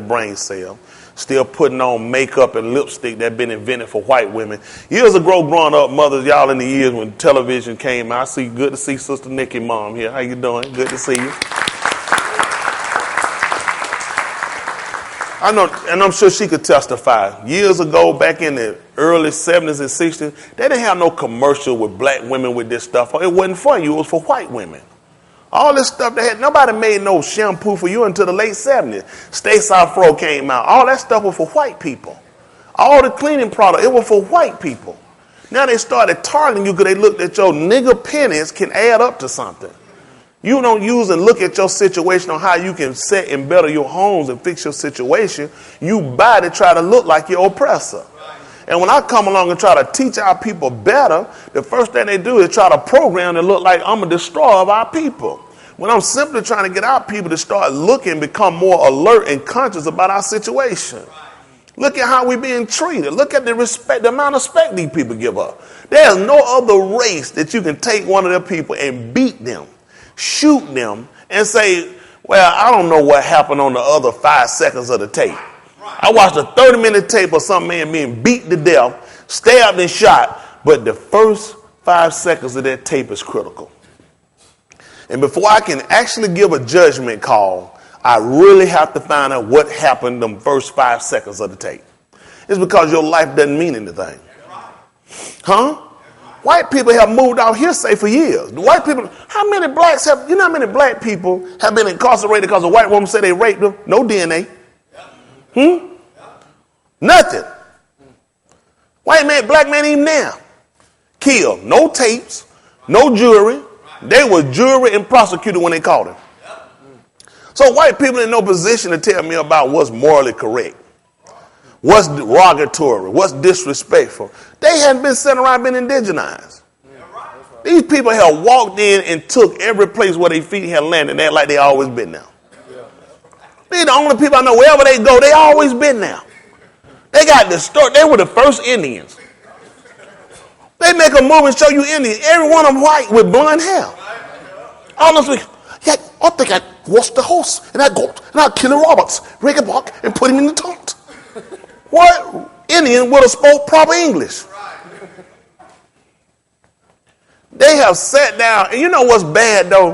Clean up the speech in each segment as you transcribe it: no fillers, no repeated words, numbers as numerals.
brain cell, still putting on makeup and lipstick that been invented for white women. Years ago, growing up, mothers, y'all in the years when television came out, good to see Sister Nikki mom here. How you doing? Good to see you. I know, and I'm sure she could testify. Years ago, back in the early 70s and 60s, they didn't have no commercial with black women with this stuff. It wasn't for you. It was for white women. All this stuff nobody made no shampoo for you until the late 70s. Stay South Fro came out. All that stuff was for white people. All the cleaning product, it was for white people. Now they started targeting you because they looked at your nigger pennies can add up to something. You don't use and look at your situation on how you can set and better your homes and fix your situation. You buy to try to look like your oppressor. And when I come along and try to teach our people better, the first thing they do is try to program to look like I'm a destroyer of our people. When I'm simply trying to get our people to start looking, become more alert and conscious about our situation. Look at how we're being treated. Look at the amount of respect these people give up. There's no other race that you can take one of their people and beat them, shoot them, and say, well, I don't know what happened on the other 5 seconds of the tape. I watched a 30-minute tape of some man being beat to death, stabbed and shot, but the first 5 seconds of that tape is critical. And before I can actually give a judgment call, I really have to find out what happened them first 5 seconds of the tape. It's because your life doesn't mean anything. Huh? White people have moved out here, say, for years. The white people, how many blacks have, you know how many black people have been incarcerated because a white woman said they raped them? No DNA. Nothing. White man, black man, even now. Killed. No tapes, no jury. They were jury and prosecuted when they caught him. So white people in no position to tell me about what's morally correct, what's derogatory, what's disrespectful. They hadn't been sitting around being indigenized. These people have walked in and took every place where their feet had landed and act like they always been there. They're the only people I know, wherever they go, they always been there. They got the story. They were the first Indians. They make a movie and show you Indians. Every one of them white with blonde hair. Honestly, yeah, I think I'd wash the horse and I'd go and I'd kill the Roberts, rig a buck, and put him in the taunt. What Indian would have spoke proper English? They have sat down, and you know what's bad though?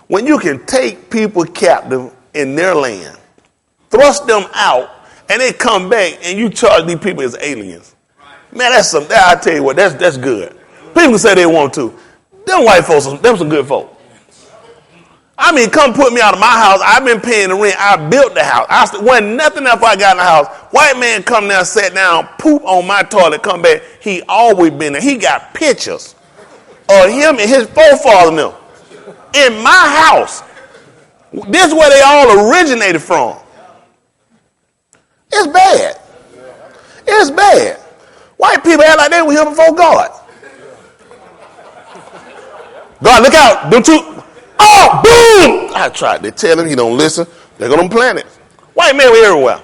When you can take people captive in their land, thrust them out, and they come back and you charge these people as aliens. Man, that's some. I tell you what, that's good. People say they want to. Them white folks, them some good folk. I mean, come put me out of my house. I've been paying the rent. I built the house. Wasn't nothing else I got in the house. White man come down, sat down, poop on my toilet, come back. He always been there. He got pictures of him and his forefather now in my house. This is where they all originated from. It's bad. It's bad. White people act like they were here before God. God, look out. Don't you? Oh, boom! I tried to tell him. He don't listen. They're on them planets. White man was everywhere.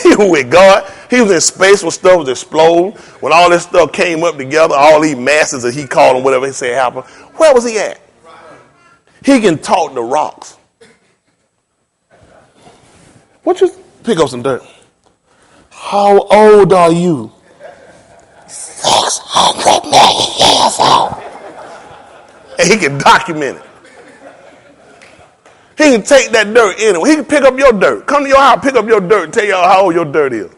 He was with God. He was in space when stuff was exploding. When all this stuff came up together, all these masses that he called them, whatever he said happened. Where was he at? He can talk to rocks. What you pick up some dirt? How old are you? 600 million years old. And he can document it. He can take that dirt anyway. He can pick up your dirt. Come to your house, pick up your dirt, and tell y'all how old your dirt is.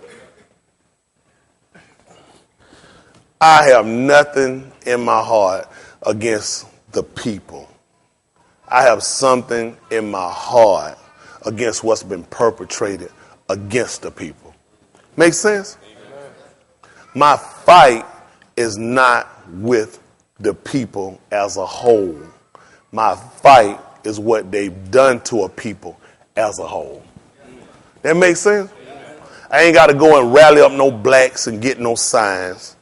I have nothing in my heart against the people. I have something in my heart against what's been perpetrated against the people. Make sense? My fight is not with the people as a whole. My fight is what they've done to a people as a whole. That makes sense? I ain't got to go and rally up no blacks and get no signs.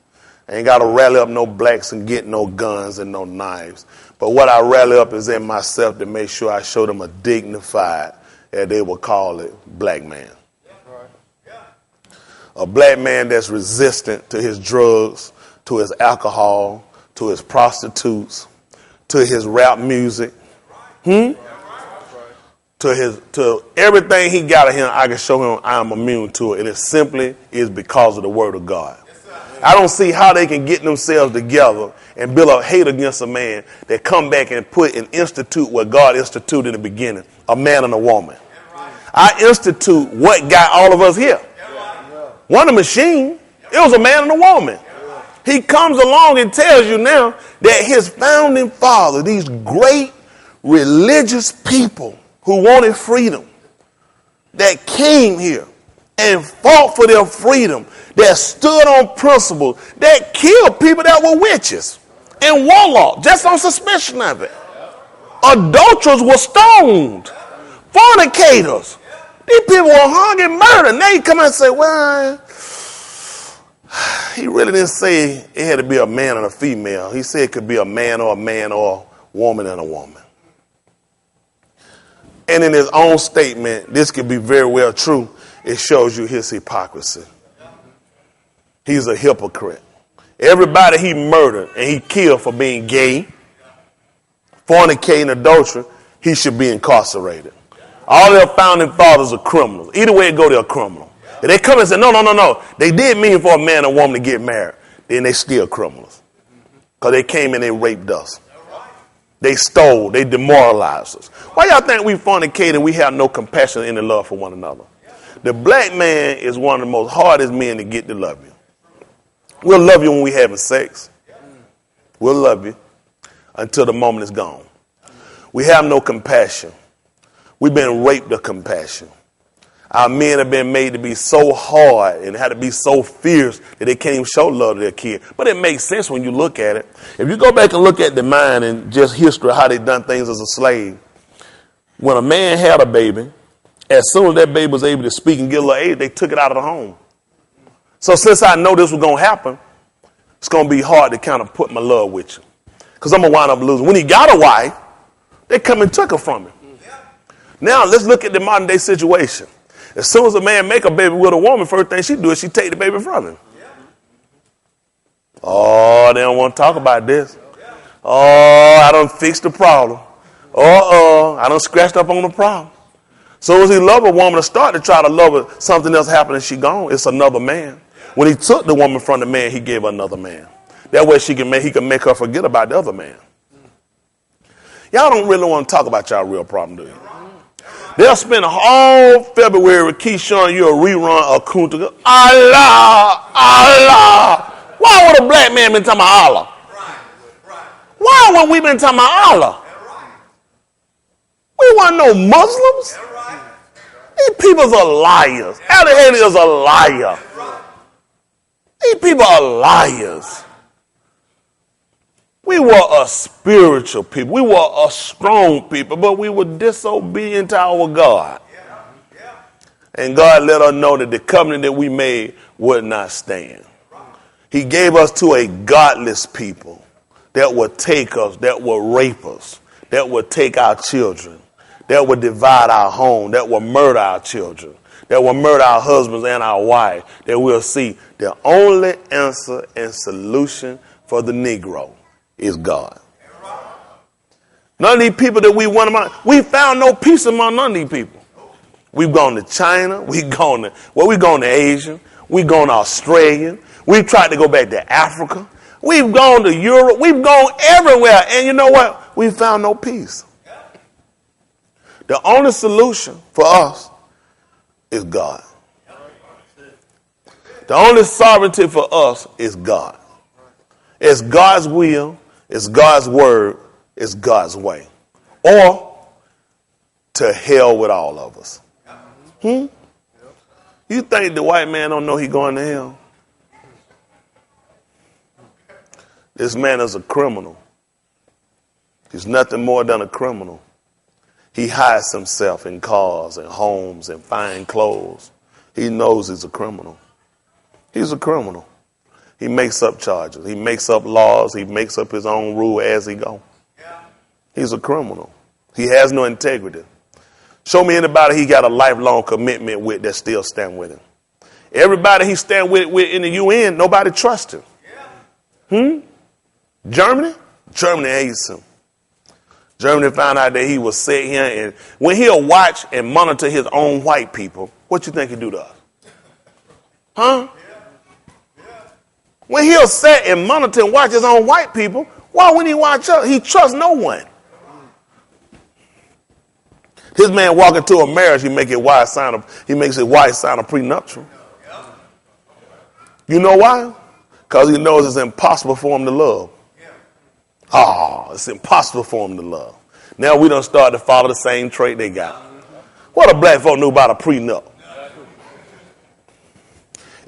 I ain't got to rally up no blacks and get no guns and no knives. But what I rally up is in myself to make sure I show them a dignified, as they will call it, black man. A black man that's resistant to his drugs, to his alcohol, to his prostitutes, to his rap music, to to everything he got of him, I can show him I'm immune to it. And it simply is because of the word of God. I don't see how they can get themselves together and build a hate against a man that come back and put and institute what God instituted in the beginning, a man and a woman. I institute what got all of us here. One a machine. It was a man and a woman. He comes along and tells you now that his founding father, these great religious people who wanted freedom, that came here and fought for their freedom, that stood on principles, that killed people that were witches and warlocks just on suspicion of it. Adulterers were stoned. Fornicators. These people were hung and murdered. Now you come out and say, well, he really didn't say it had to be a man and a female. He said it could be a man or a woman and a woman. And in his own statement, this could be very well true. It shows you his hypocrisy. He's a hypocrite. Everybody he murdered and he killed for being gay, fornicating, adultery, he should be incarcerated. All their founding fathers are criminals. Either way it go, they're a criminal. If they come and say, no, they did mean for a man and woman to get married, then they still criminals. Because they came and they raped us. They stole, they demoralized us. Why y'all think we fornicate and we have no compassion and any love for one another? The black man is one of the most hardest men to get to love you. We'll love you when we're having sex. We'll love you until the moment is gone. We have no compassion. We've been raped of compassion. Our men have been made to be so hard and had to be so fierce that they can't even show love to their kid. But it makes sense when you look at it. If you go back and look at the mind and just history of how they done things as a slave, when a man had a baby, as soon as that baby was able to speak and get a little age, they took it out of the home. So since I know this was going to happen, it's going to be hard to kind of put my love with you. Because I'm going to wind up losing. When he got a wife, they come and took her from him. Now let's look at the modern day situation. As soon as a man make a baby with a woman, first thing she do is she take the baby from him. Oh, they don't want to talk about this. Oh, I done fixed the problem. I done scratched up on the problem. So as he love a woman to start to try to love her, something else happened and she gone. It's another man. When he took the woman from the man, he gave her another man. That way he can make her forget about the other man. Y'all don't really want to talk about y'all real problem, do you? They'll spend a whole February with Keith showing you a rerun of Kunta. Allah, Allah. Why would a black man been talking about Allah? Why would we been talking about Allah? We weren't no Muslims. These people are liars. Al-Hadi is a liar. These people are liars. We were a spiritual people. We were a strong people, but we were disobedient to our God. And God let us know that the covenant that we made would not stand. He gave us to a godless people that would take us, that would rape us, that would take our children, that would divide our home, that would murder our children, that will murder our husbands and our wives, that we'll see the only answer and solution for the Negro is God. None of these people that we want among, we found no peace among none of these people. We've gone to China, we've gone to Asia, we've gone to Australia, we've tried to go back to Africa, we've gone to Europe, we've gone everywhere, and you know what? We found no peace. The only solution for us is God. The only sovereignty for us is God. It's God's will, it's God's word, it's God's way. Or to hell with all of us. You think the white man don't know he going to hell? This man is a criminal. He's nothing more than a criminal. He hides himself in cars and homes and fine clothes. He knows he's a criminal. He's a criminal. He makes up charges. He makes up laws. He makes up his own rule as he goes. He's a criminal. He has no integrity. Show me anybody he got a lifelong commitment with that still stand with him. Everybody he stand with in the UN, nobody trusts him. Germany? Germany hates him. Germany found out that he was set here, and when he'll watch and monitor his own white people, what you think he do to us? Huh? When he'll sit and monitor and watch his own white people, why wouldn't he watch us? He trusts no one. His man walk into a marriage, he makes his wife sign a prenuptial. You know why? Because he knows it's impossible for him to love. It's impossible for him to love. Now we done start to follow the same trait they got. What a black folk knew about a prenup?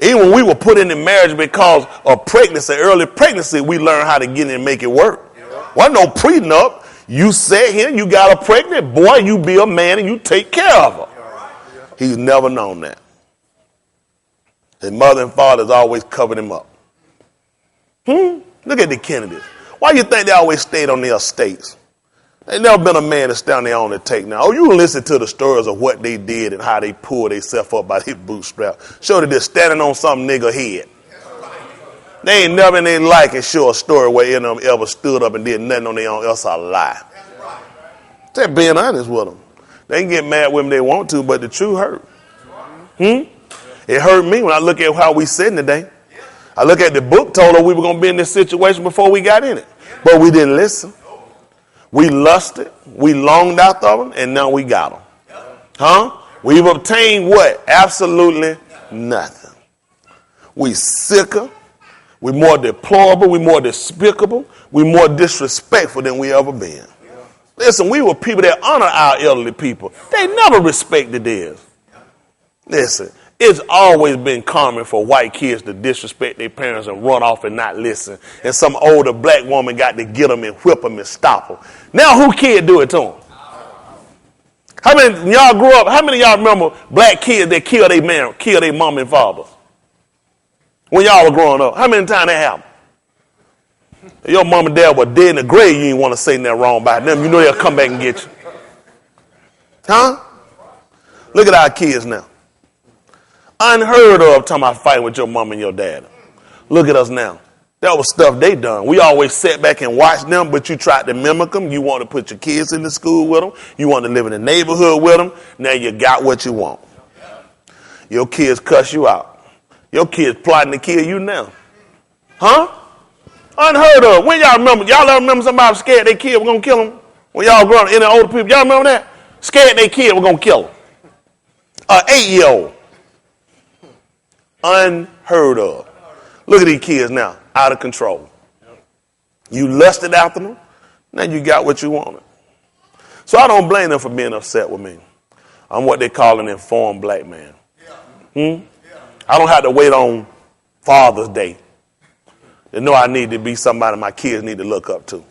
Even when we were put into marriage because of pregnancy, early pregnancy, we learned how to get in and make it work. Wasn't no prenup. You sat here, you got her pregnant, boy, you be a man and you take care of her. He's never known that. His mother and father's always covered him up. Look at the Kennedys. Why you think they always stayed on their estates? Ain't never been a man to stand there on the take now. Oh, you listen to the stories of what they did and how they pulled themselves up by their bootstraps. Show that they're standing on some nigga head. They ain't never in their life can show a story where any of them ever stood up and did nothing on their own else a lie. Just being honest with them. They can get mad with them they want to, but the truth hurt. It hurt me when I look at how we sitting today. I look at the book told us we were going to be in this situation before we got in it. But we didn't listen. We lusted. We longed after them, and now we got them. We've obtained what? Absolutely nothing. We sicker. We're more deplorable. We're more despicable. We're more disrespectful than we ever been. Listen, we were people that honor our elderly people. They never respected theirs. Listen, it's always been common for white kids to disrespect their parents and run off and not listen. And some older black woman got to get them and whip them and stop them. Now who kid do it to them? How many of y'all grew up? How many of y'all remember black kids that killed their mom and father? When y'all were growing up, how many times that happened? Your mom and dad were dead in the grave, you ain't want to say nothing wrong about them. You know they'll come back and get you. Look at our kids now. Unheard of talking about fighting with your mom and your dad. Look at us now. That was stuff they done. We always sat back and watched them, but you tried to mimic them. You want to put your kids in the school with them. You want to live in the neighborhood with them. Now you got what you want. Your kids cuss you out. Your kids plotting to kill you now. Unheard of. When y'all remember? Y'all ever remember somebody scared their kid was going to kill them? When y'all growing up, any older people, y'all remember that? Scared their kid was going to kill them. An 8-year-old. Unheard of. Look at these kids now, out of control. You lusted after them, now you got what you wanted. So I don't blame them for being upset with me. I'm what they call an informed black man. I don't have to wait on Father's Day to know I need to be somebody my kids need to look up to.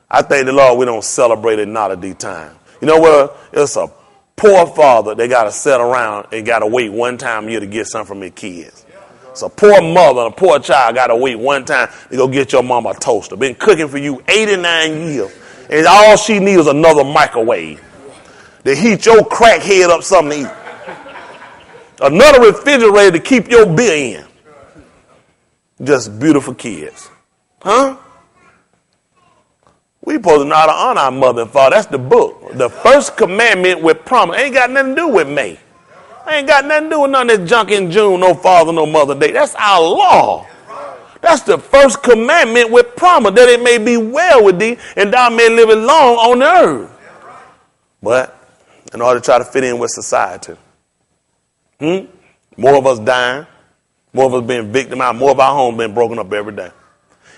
I thank the Lord we don't celebrate it not at the time. You know what? It's a poor father that got to sit around and got to wait one time a year to get something from his kids. It's a poor mother and a poor child got to wait one time to go get your mama a toaster. Been cooking for you 89 years. And all she needs is another microwave to heat your crackhead up something to eat. Another refrigerator to keep your beer in. Just beautiful kids. We supposed to know how to honor our mother and father. That's the book. The first commandment with promise. Ain't got nothing to do with May. Ain't got nothing to do with none of that junk in June, no Father, no Mother Day. That's our law. That's the first commandment with promise, that it may be well with thee and thou may live long on the earth. But in order to try to fit in with society, more of us dying, more of us being victimized, more of our homes being broken up every day.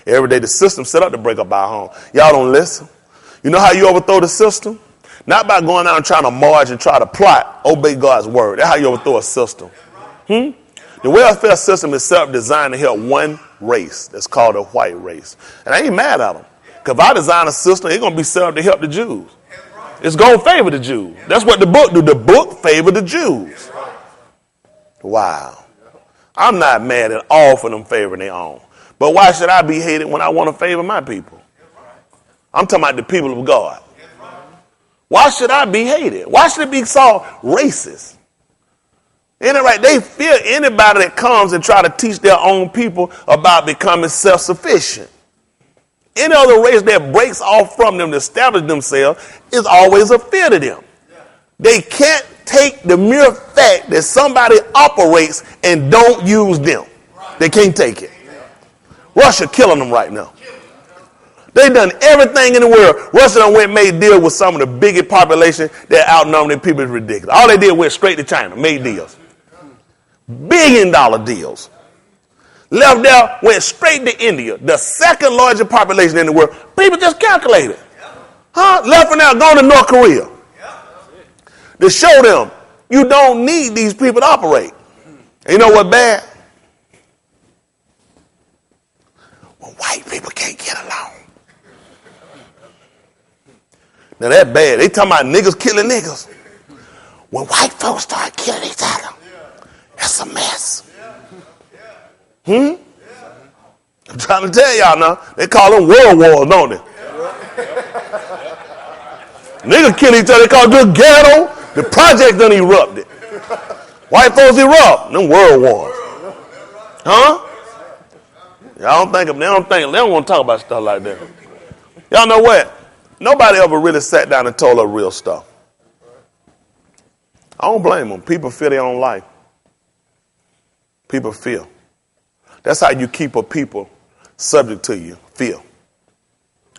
Every day the system set up to break up our home. Y'all don't listen. You know how you overthrow the system? Not by going out and trying to march and try to plot. Obey God's word. That's how you overthrow a system. The welfare system is set up designed to help one race. That's called a white race. And I ain't mad at them. Because if I design a system, it's going to be set up to help the Jews. It's going to favor the Jews. That's what the book do. The book favor the Jews. Wow. I'm not mad at all for them favoring their own. But why should I be hated when I want to favor my people? I'm talking about the people of God. Why should I be hated? Why should it be so racist? Ain't it right? They fear anybody that comes and try to teach their own people about becoming self-sufficient. Any other race that breaks off from them to establish themselves is always a fear to them. They can't take the mere fact that somebody operates and don't use them. They can't take it. Russia killing them right now. They done everything in the world. Russia done went and made deals with some of the biggest population that outnumber their people. Is ridiculous. All they did went straight to China, made deals. $1 billion deals. Left there, went straight to India, the second largest population in the world. People just calculated. Left from there, going to North Korea. To show them you don't need these people to operate. And you know what bad? When white people can't get along. Now that bad. They talking about niggas killing niggas. When white folks start killing each other, it's a mess. I'm trying to tell y'all now. They call them world wars, don't they? Niggas kill each other. They call it the ghetto. The project done erupted. White folks erupt. Them world wars. Y'all don't think of, they don't want to talk about stuff like that. Y'all know what? Nobody ever really sat down and told her real stuff. I don't blame them. People feel their own life. People feel. That's how you keep a people subject to you. Fear.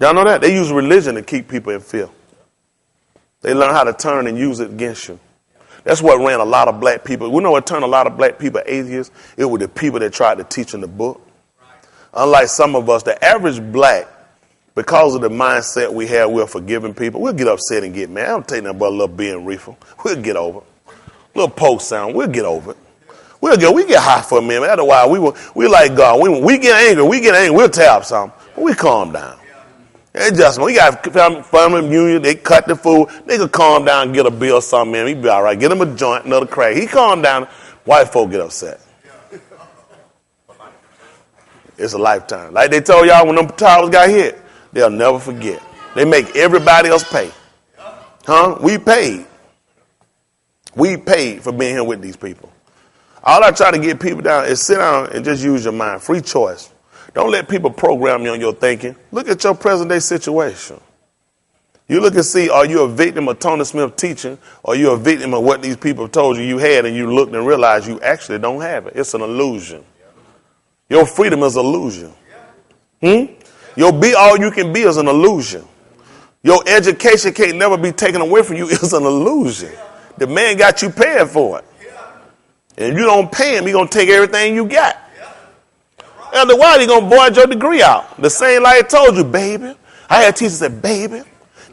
Y'all know that? They use religion to keep people in fear. They learn how to turn and use it against you. That's what ran a lot of black people. We know what turned a lot of black people atheists. It was the people that tried to teach in the book. Unlike some of us, the average black, because of the mindset we have, we're forgiving people. We'll get upset and get mad. I don't take nothing but a little being reefer. We'll get over it. A little poke sound. We'll get over it. We get high for a minute. That's why we like God. We get angry. We'll tap something. We calm down. Adjustment. We got family reunion. They cut the food. They could calm down and get a bill or something, man. He be all right. Get him a joint, another crack. He calm down. White folk get upset. It's a lifetime. Like they told y'all when them towers got hit, they'll never forget. They make everybody else pay. We paid. We paid for being here with these people. All I try to get people down is sit down and just use your mind. Free choice. Don't let people program you on your thinking. Look at your present day situation. You look and see, are you a victim of Tony Smith teaching, or are you a victim of what these people told you had, and you looked and realized you actually don't have it. It's an illusion. Your freedom is an illusion. Your be all you can be is an illusion. Your education can't never be taken away from you. It's an illusion. The man got you paying for it. And if you don't pay him, he's going to take everything you got. Otherwise, he's going to void your degree out. The same like I told you, baby. I had teachers that said, baby,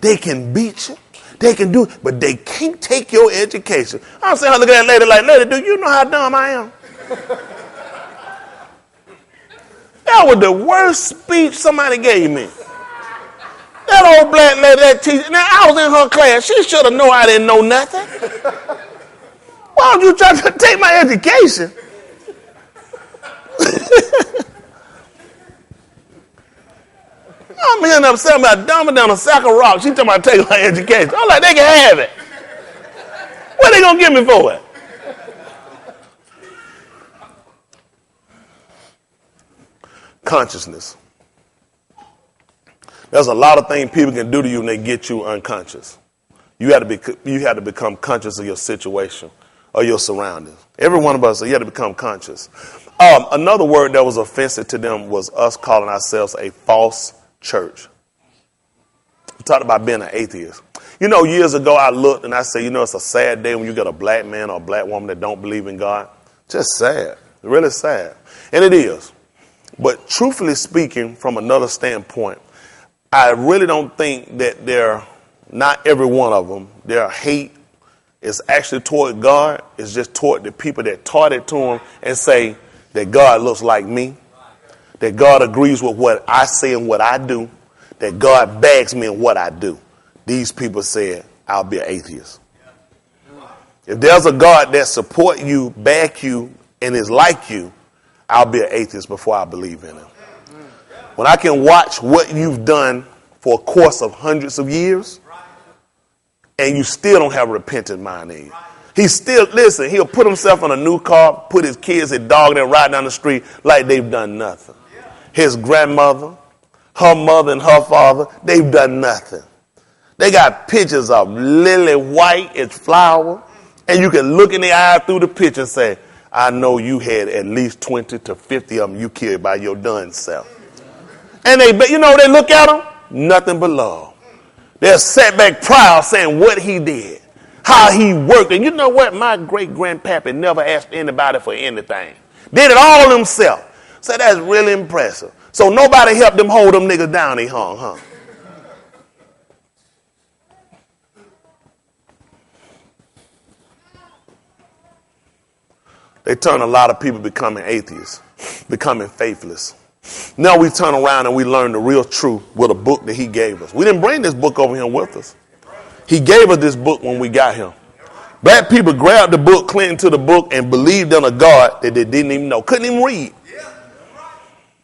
they can beat you. They can do it, but they can't take your education. I'm saying, look at that lady like, lady, do you know how dumb I am? That was the worst speech somebody gave me. That old black lady, that teacher. Now, I was in her class. She should have known I didn't know nothing. Why don't you try to take my education? I'm hearing upset about dumbing down a sack of rocks. She talking about taking my education. I'm like, they can have it. What are they going to give me for it? Consciousness. There's a lot of things people can do to you and they get you unconscious. You have to become conscious of your situation or your surroundings. Every one of us, you have to become conscious. Another word that was offensive to them was us calling ourselves a false church. We talked about being an atheist. You know, years ago I looked and I said, you know, it's a sad day when you get a black man or a black woman that don't believe in God. Just sad. Really sad. And it is. But truthfully speaking, from another standpoint, I really don't think that not every one of them, their hate is actually toward God. It's just toward the people that taught it to them and say that God looks like me, that God agrees with what I say and what I do, that God backs me in what I do. These people said, I'll be an atheist. If there's a God that support you, back you, and is like you, I'll be an atheist before I believe in him. When I can watch what you've done for a course of hundreds of years, and you still don't have a repentant mind in you. He'll put himself in a new car, put his kids, his dog, and ride down the street like they've done nothing. His grandmother, her mother and her father, they've done nothing. They got pictures of lily white as flower, and you can look in the eye through the picture and say, I know you had at least 20 to 50 of them you killed by your done self. And they look at them, nothing but love. They're set back proud saying what he did, how he worked. And you know what? My great-grandpappy never asked anybody for anything. Did it all himself. So that's really impressive. So nobody helped them hold them niggas down they hung, huh? They turn a lot of people becoming atheists, becoming faithless. Now we turn around and we learn the real truth with a book that he gave us. We didn't bring this book over here with us. He gave us this book when we got here. Black people grabbed the book, clinging to the book, and believed in a God that they didn't even know, couldn't even read.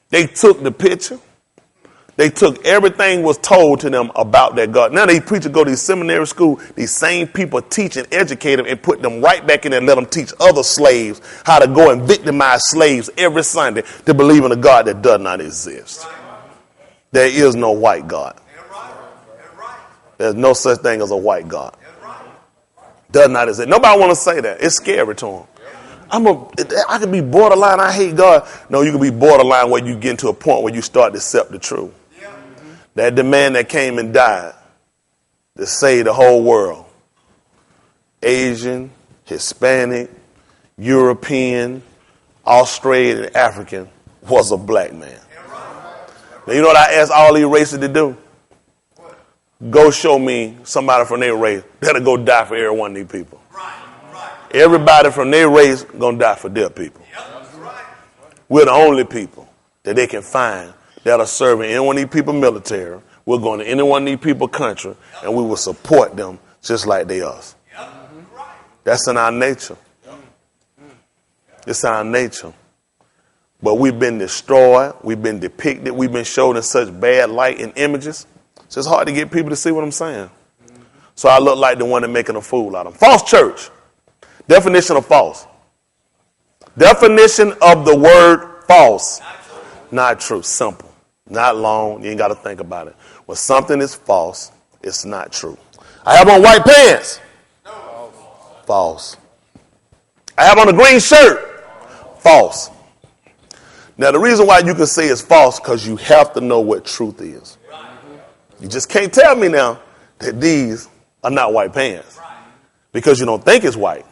They took the picture. They took everything was told to them about that God. Now these preachers go to these seminary school. These same people teach and educate them and put them right back in there and let them teach other slaves how to go and victimize slaves every Sunday to believe in a God that does not exist. There is no white God. There's no such thing as a white God. Does not exist. Nobody want to say that. It's scary to them. I could be borderline. I hate God. No, you can be borderline where you get to a point where you start to accept the truth. That the man that came and died to save the whole world, Asian, Hispanic, European, Australian, African, was a black man. Now, you know what I asked all these races to do? Go show me somebody from their race that'll go die for every one of these people. Everybody from their race gonna die for their people. We're the only people that they can find that are serving any one of these people military. We're going to any one of these people country, and we will support them just like they us. That's in our nature. It's in our nature. But we've been destroyed. We've been depicted. We've been shown in such bad light and images. It's just hard to get people to see what I'm saying. So I look like the one that's making a fool out of them. False church. Definition of false. Definition of the word false. Not true. Simple. Not long. You ain't got to think about it. When something is false, it's not true. I have on white pants. False. I have on a green shirt. False. Now, the reason why you can say it's false because you have to know what truth is. You just can't tell me now that these are not white pants because you don't think it's white.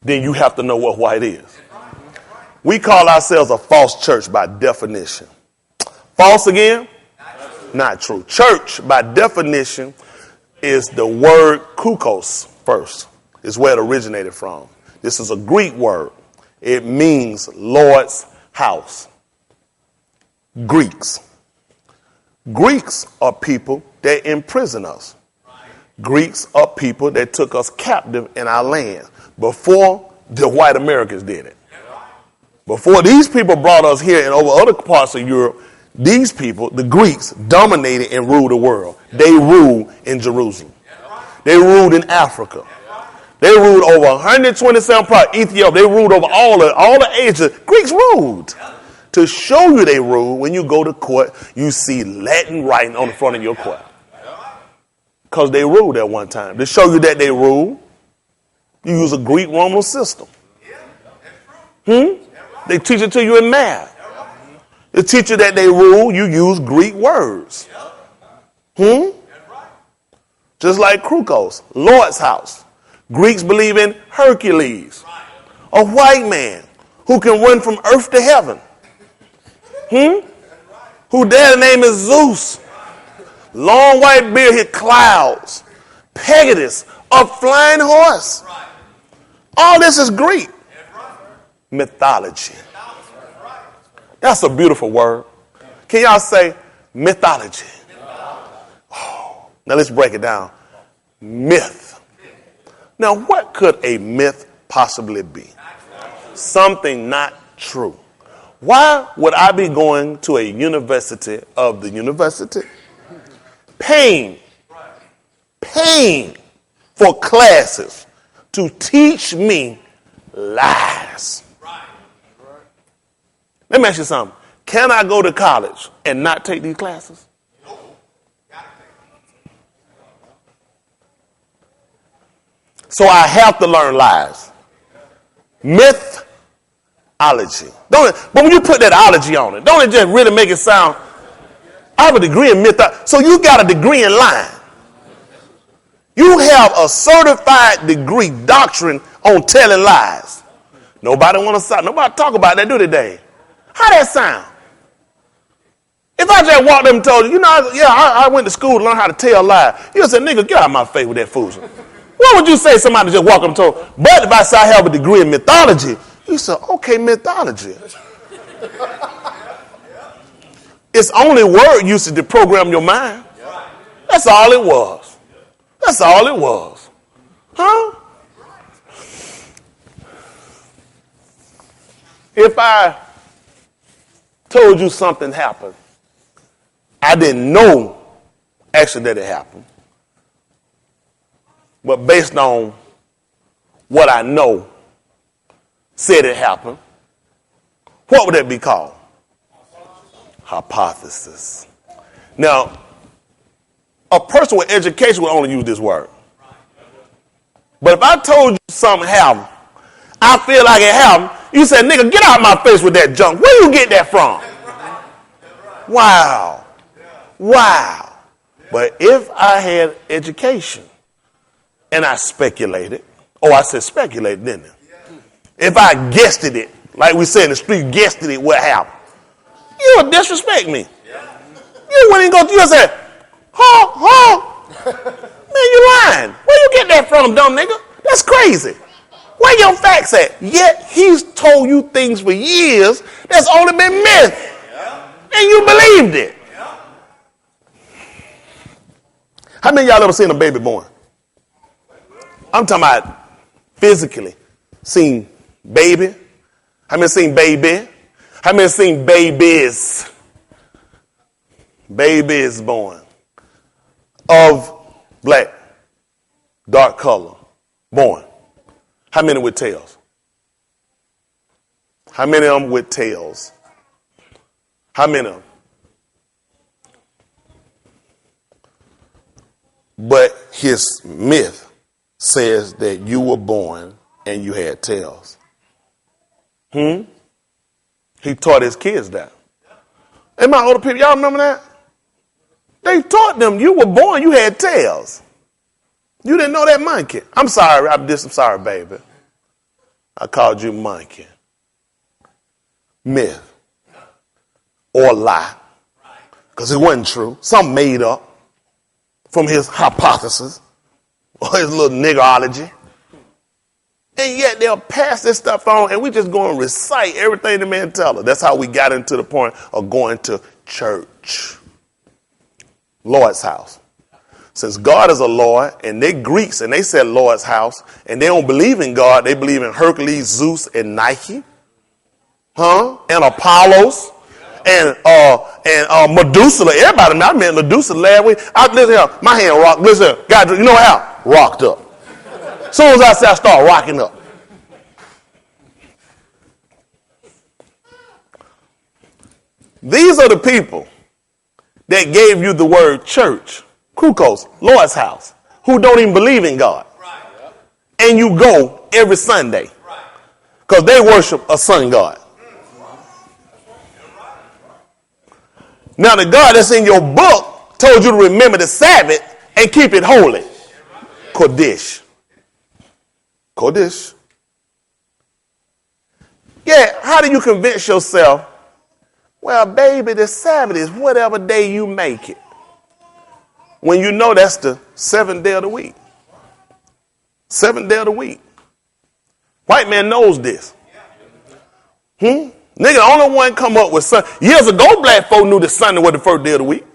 Then you have to know what white is. We call ourselves a false church by definition. False again? Not true. Church, by definition, is the word kukos first. It's where it originated from. This is a Greek word. It means Lord's house. Greeks. Greeks are people that imprison us. Greeks are people that took us captive in our land before the white Americans did it. Before these people brought us here and over other parts of Europe, these people, the Greeks, dominated and ruled the world. They ruled in Jerusalem. They ruled in Africa. They ruled over 127 parts. Ethiopia. They ruled over all of Asia. Greeks ruled. To show you they ruled, when you go to court, you see Latin writing on the front of your court. Because they ruled at one time. To show you that they ruled, you use a Greek Roman system. They teach it to you in math. They teach you that they rule, you use Greek words. Just like Krukos, Lord's house. Greeks believe in Hercules, a white man who can run from earth to heaven. Who dad's name is Zeus. Long white beard hit clouds. Pegasus, a flying horse. All this is Greek. Mythology. That's a beautiful word. Can y'all say mythology? Oh, now let's break it down. Myth. Now, what could a myth possibly be? Something not true. Why would I be going to a university of the university? Paying for classes to teach me lies. Let me ask you something. Can I go to college and not take these classes? So I have to learn lies. Mythology. Don't it? But when you put that ology on it, don't it just really make it sound, I have a degree in mythology. So you got a degree in lying. You have a certified degree doctrine on telling lies. Nobody want to stop. Nobody talk about that, do they, Dave? How that sound? If I just walked up and told you, I went to school to learn how to tell lies. You say, nigga, get out of my face with that foolishness. What would you say somebody just walk up and told? But if I say I have a degree in mythology, you say, okay, mythology. It's only word usage to program your mind. That's all it was. That's all it was. Huh? If I told you something happened, I didn't know actually that it happened. But based on what I know said it happened, what would that be called? Hypothesis. Now, a person with education would only use this word. But if I told you something happened, I feel like it happened, you said, nigga, get out of my face with that junk. Where you get that from? Wow. Wow. But if I had education and I speculated, I said speculated, didn't it? If I guessed it, like we say in the street, guessed it, what happened? You would disrespect me. You wouldn't go, you said, man, you lying. Where you get that from, dumb nigga? That's crazy. Where your facts at? Yet he's told you things for years that's only been myth. And you believed it. How many of y'all ever seen a baby born? I'm talking about physically seen baby. How many seen baby? How many seen babies? Babies born of black, dark color, born. How many with tails? How many of them with tails? How many of them? But his myth says that you were born and you had tails. He taught his kids that. And my older people, y'all remember that? They taught them you were born, you had tails. You didn't know that, monkey. I'm sorry, I'm sorry, baby. I called you monkey. Myth. Or lie. Because it wasn't true. Some made up from his hypothesis or his little niggerology. And yet they'll pass this stuff on and we just go and recite everything the man tell us. That's how we got into the point of going to church. Lord's house. Since God is a Lord and they're Greeks and they said Lord's house and they don't believe in God, they believe in Hercules, Zeus, and Nike. And Apollos. And Medusa. Everybody, I met Medusa last week. Listen here, my hand rocked. Listen, God, you know how? Rocked up. As soon as I said, I start rocking up. These are the people that gave you the word church, Krukos, Lord's house, who don't even believe in God. And you go every Sunday because they worship a sun god. Now the God that's in your book told you to remember the Sabbath and keep it holy. Kodesh. Kodesh. Yeah, how do you convince yourself, well, baby, the Sabbath is whatever day you make it, when you know that's the seventh day of the week? Seventh day of the week. White man knows this. Nigga, the only one come up with Sunday. Years ago, black folk knew that Sunday was the first day of the week.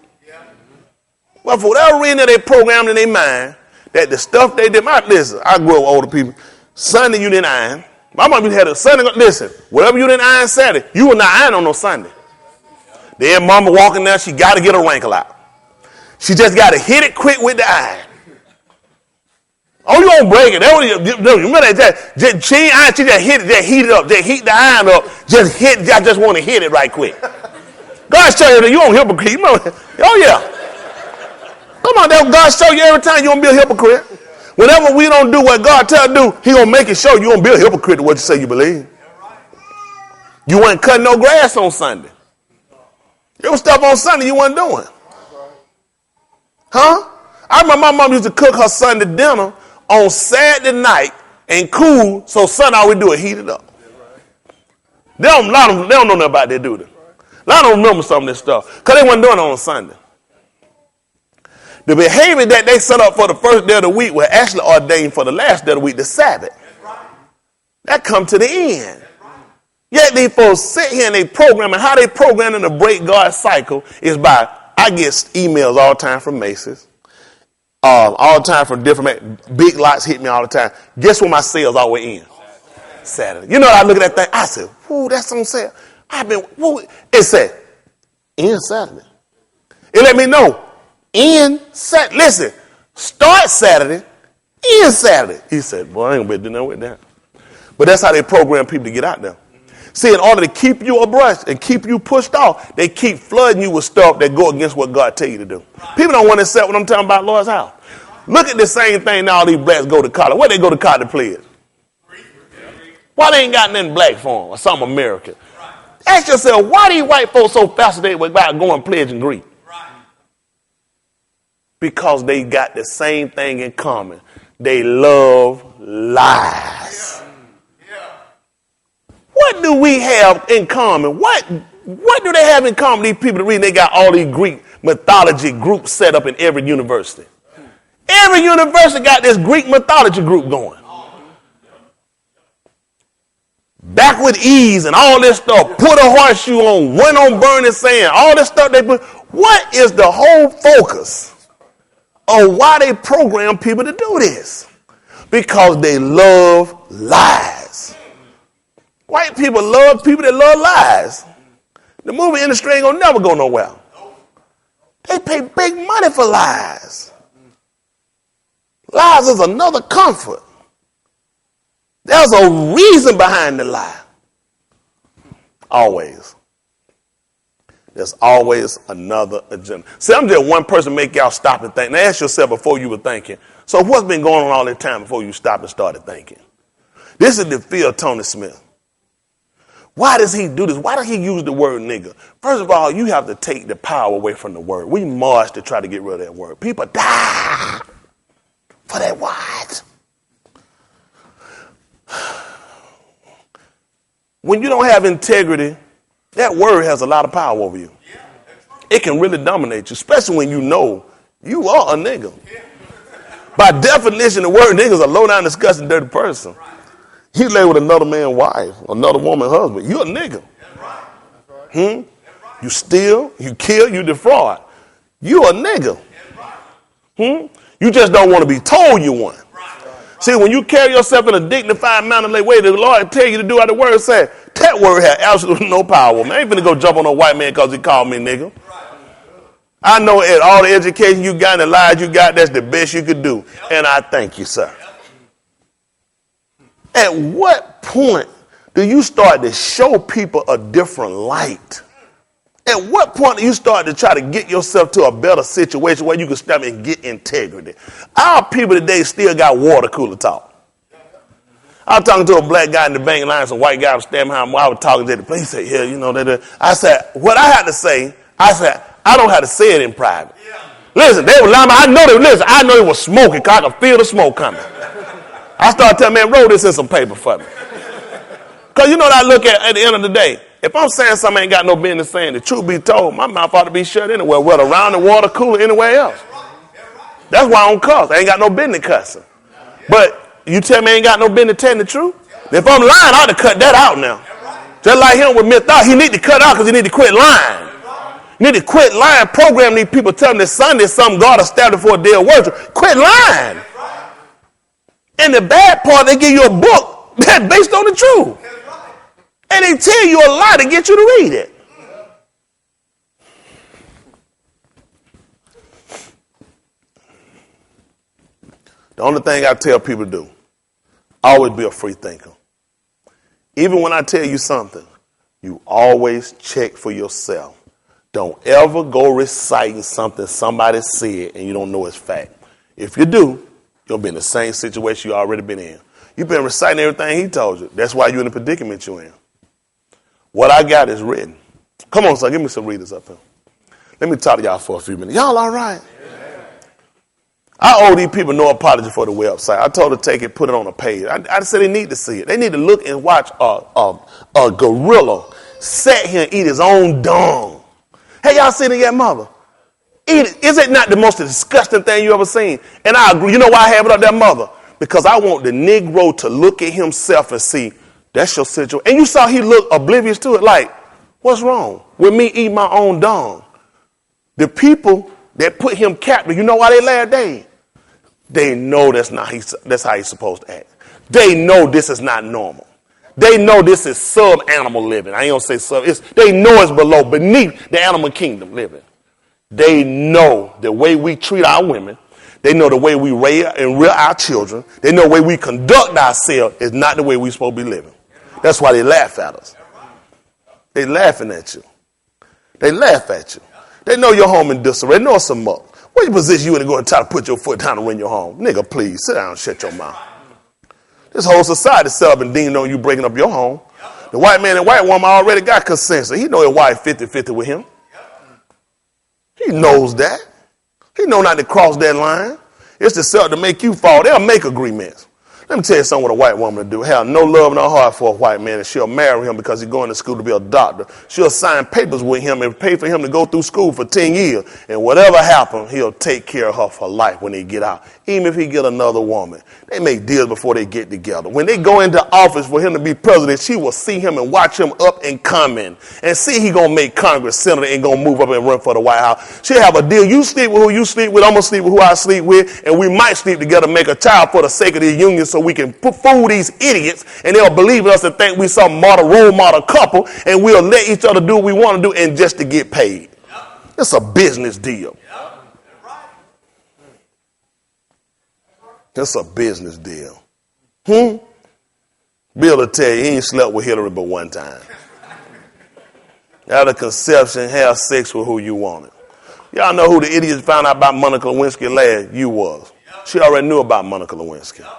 But for whatever reason, they programmed in their mind that the stuff they did. Listen, I grew up with older people. Sunday, you didn't iron. My mom had a Sunday. Listen, whatever you didn't iron Saturday, you will not iron on no Sunday. Then mama walking down, she got to get a wrinkle out. She just got to hit it quick with the iron. Oh, you don't break it. That was, you remember that? Just she just hit it, just heat it up, just heat the iron up, just hit. I just want to hit it right quick. God show you that you don't hypocrite. You remember? Oh yeah. Come on, God show you every time you don't be a hypocrite. Whenever we don't do what God tells us to do, he going to make it show you won't be a hypocrite to what you say you believe. You weren't cutting no grass on Sunday. There was stuff on Sunday you weren't doing. Huh? I remember my mom used to cook her Sunday dinner on Saturday night and cool, so Sunday all we do is heat it up. They don't know nothing about that, do they? A lot of them remember some of this stuff because they wasn't doing it on Sunday. The behavior that they set up for the first day of the week was actually ordained for the last day of the week, the Sabbath. That come to the end. Yet these folks sit here and they program, and how they programming to break God's cycle is by, I get emails all the time from Macy's, all the time from different, big lots hit me all the time. Guess when my sales always end? Saturday. You know, I look at that thing, I said, whoo, that's on sale. It said, end Saturday. It let me know, end Saturday. Listen, start Saturday, end Saturday. He said, boy, I ain't gonna be doing nothing with that. But that's how they program people to get out there. See, in order to keep you abreast and keep you pushed off, they keep flooding you with stuff that go against what God tell you to do. People don't want to accept what I'm talking about, Lord's house. Look at the same thing now all these blacks go to college. What they go to college to pledge? Why they ain't got nothing black for them or something American? Ask yourself, why these white folks so fascinated about going pledge and Greek? Because they got the same thing in common. They love lies. What do we have in common? What do they have in common, these people that read? They got all these Greek mythology groups set up in every university. Every university got this Greek mythology group going. Back with ease and all this stuff. Put a horseshoe on, went on burning sand. All this stuff they put. What is the whole focus of why they program people to do this? Because they love lies. White people love people that love lies. The movie industry ain't gonna never go nowhere. They pay big money for lies. Lies is another comfort. There's a reason behind the lie. Always. There's always another agenda. See, I'm just one person make y'all stop and think. Now ask yourself before you were thinking. So what's been going on all this time before you stopped and started thinking? This is the fear of Tony Smith. Why does he do this? Why does he use the word nigger? First of all, you have to take the power away from the word. We march to try to get rid of that word. People die for that word. When you don't have integrity, that word has a lot of power over you. It can really dominate you, especially when you know you are a nigger. By definition, the word nigger is a low-down, disgusting, dirty person. You lay with another man's wife, another woman's husband, you're a nigger. You steal, you kill, you defraud. You're a nigger. You just don't want to be told you one. See, when you carry yourself in a dignified manner, like way the Lord tell you to do how the word said, that word has absolutely no power. Man, I ain't finna go jump on a white man because he called me nigga. I know at all the education you got and the lies you got, that's the best you could do. And I thank you, sir. At what point do you start to show people a different light? At what point do you start to try to get yourself to a better situation where you can step and get integrity? Our people today still got water cooler talk. I was talking to a black guy in the bank line, some white guy was standing behind me. I was talking to the place. He said, yeah, you know, I said, what I had to say, I said, I don't have to say it in private. Listen, they were lying. I know they were smoking because I could feel the smoke coming. I started telling man, roll this in some paper for me. Because you know what I look at the end of the day? If I'm saying something I ain't got no business saying, the truth be told, my mouth ought to be shut anywhere, whether around the water cooler, anywhere else. That's why I don't cuss. I ain't got no business cussing. But you tell me I ain't got no business telling the truth? If I'm lying, I ought to cut that out now. Just like him with Mythology, he need to cut out because he need to quit lying. You need to quit lying, program these people, tell them that Sunday is something God established for a day of worship. Quit lying. And the bad part, they give you a book that's based on the truth. And they tell you a lie to get you to read it. The only thing I tell people to do, always be a free thinker. Even when I tell you something, you always check for yourself. Don't ever go reciting something somebody said and you don't know it's fact. If you do, You'll be in the same situation you already been in. You've been reciting everything he told you. That's why you're in the predicament you're in. What I got is written. Come on, son, give me some readers up here. Let me talk to y'all for a few minutes. Y'all all right? I owe these people no apology for the website. I told her to take it, put it on a page. I said they need to see it. They need to look and watch a gorilla sit here and eat his own dung. Hey, y'all seen it yet, mother? Eat it. Is it not the most disgusting thing you ever seen? And I agree. You know why I have it up there, mother? Because I want the Negro to look at himself and see, that's your situation. And you saw he looked oblivious to it, like, what's wrong with me eating my own dung? The people that put him captive, you know why they laugh? They know that's how he's supposed to act. They know this is not normal. They know this is sub-animal living. I ain't gonna say sub. They know it's beneath the animal kingdom living. They know the way we treat our women. They know the way we raise and rear our children. They know the way we conduct ourselves is not the way we're supposed to be living. That's why they laugh at us. They laughing at you. They laugh at you. They know your home in disarray. They know it's a muck. What position you in to go and try to put your foot down and win your home? Nigga, please, sit down and shut your mouth. This whole society set up and dinged on you breaking up your home. The white man and white woman already got consensus. He know his wife 50-50 with him. He knows that. He know not to cross that line. It's to set up to make you fall. They'll make agreements. Let me tell you something what a white woman will do. Have no love in her heart for a white man, and she'll marry him because he's going to school to be a doctor. She'll sign papers with him and pay for him to go through school for 10 years. And whatever happens, he'll take care of her for life when they get out. Even if he get another woman. They make deals before they get together. When they go into office for him to be president, she will see him and watch him up and coming. And see he going to make Congress, senator, and going to move up and run for the White House. She'll have a deal. You sleep with who you sleep with. I'm going to sleep with who I sleep with. And we might sleep together, make a child for the sake of the union so we can fool these idiots. And they'll believe in us and think we some role model couple. And we'll let each other do what we want to do and just to get paid. It's a business deal. It's a business deal. Bill will tell you he ain't slept with Hillary but one time. Out of conception, have sex with who you wanted. Y'all know who the idiots found out about Monica Lewinsky last? You was. She already knew about Monica Lewinsky.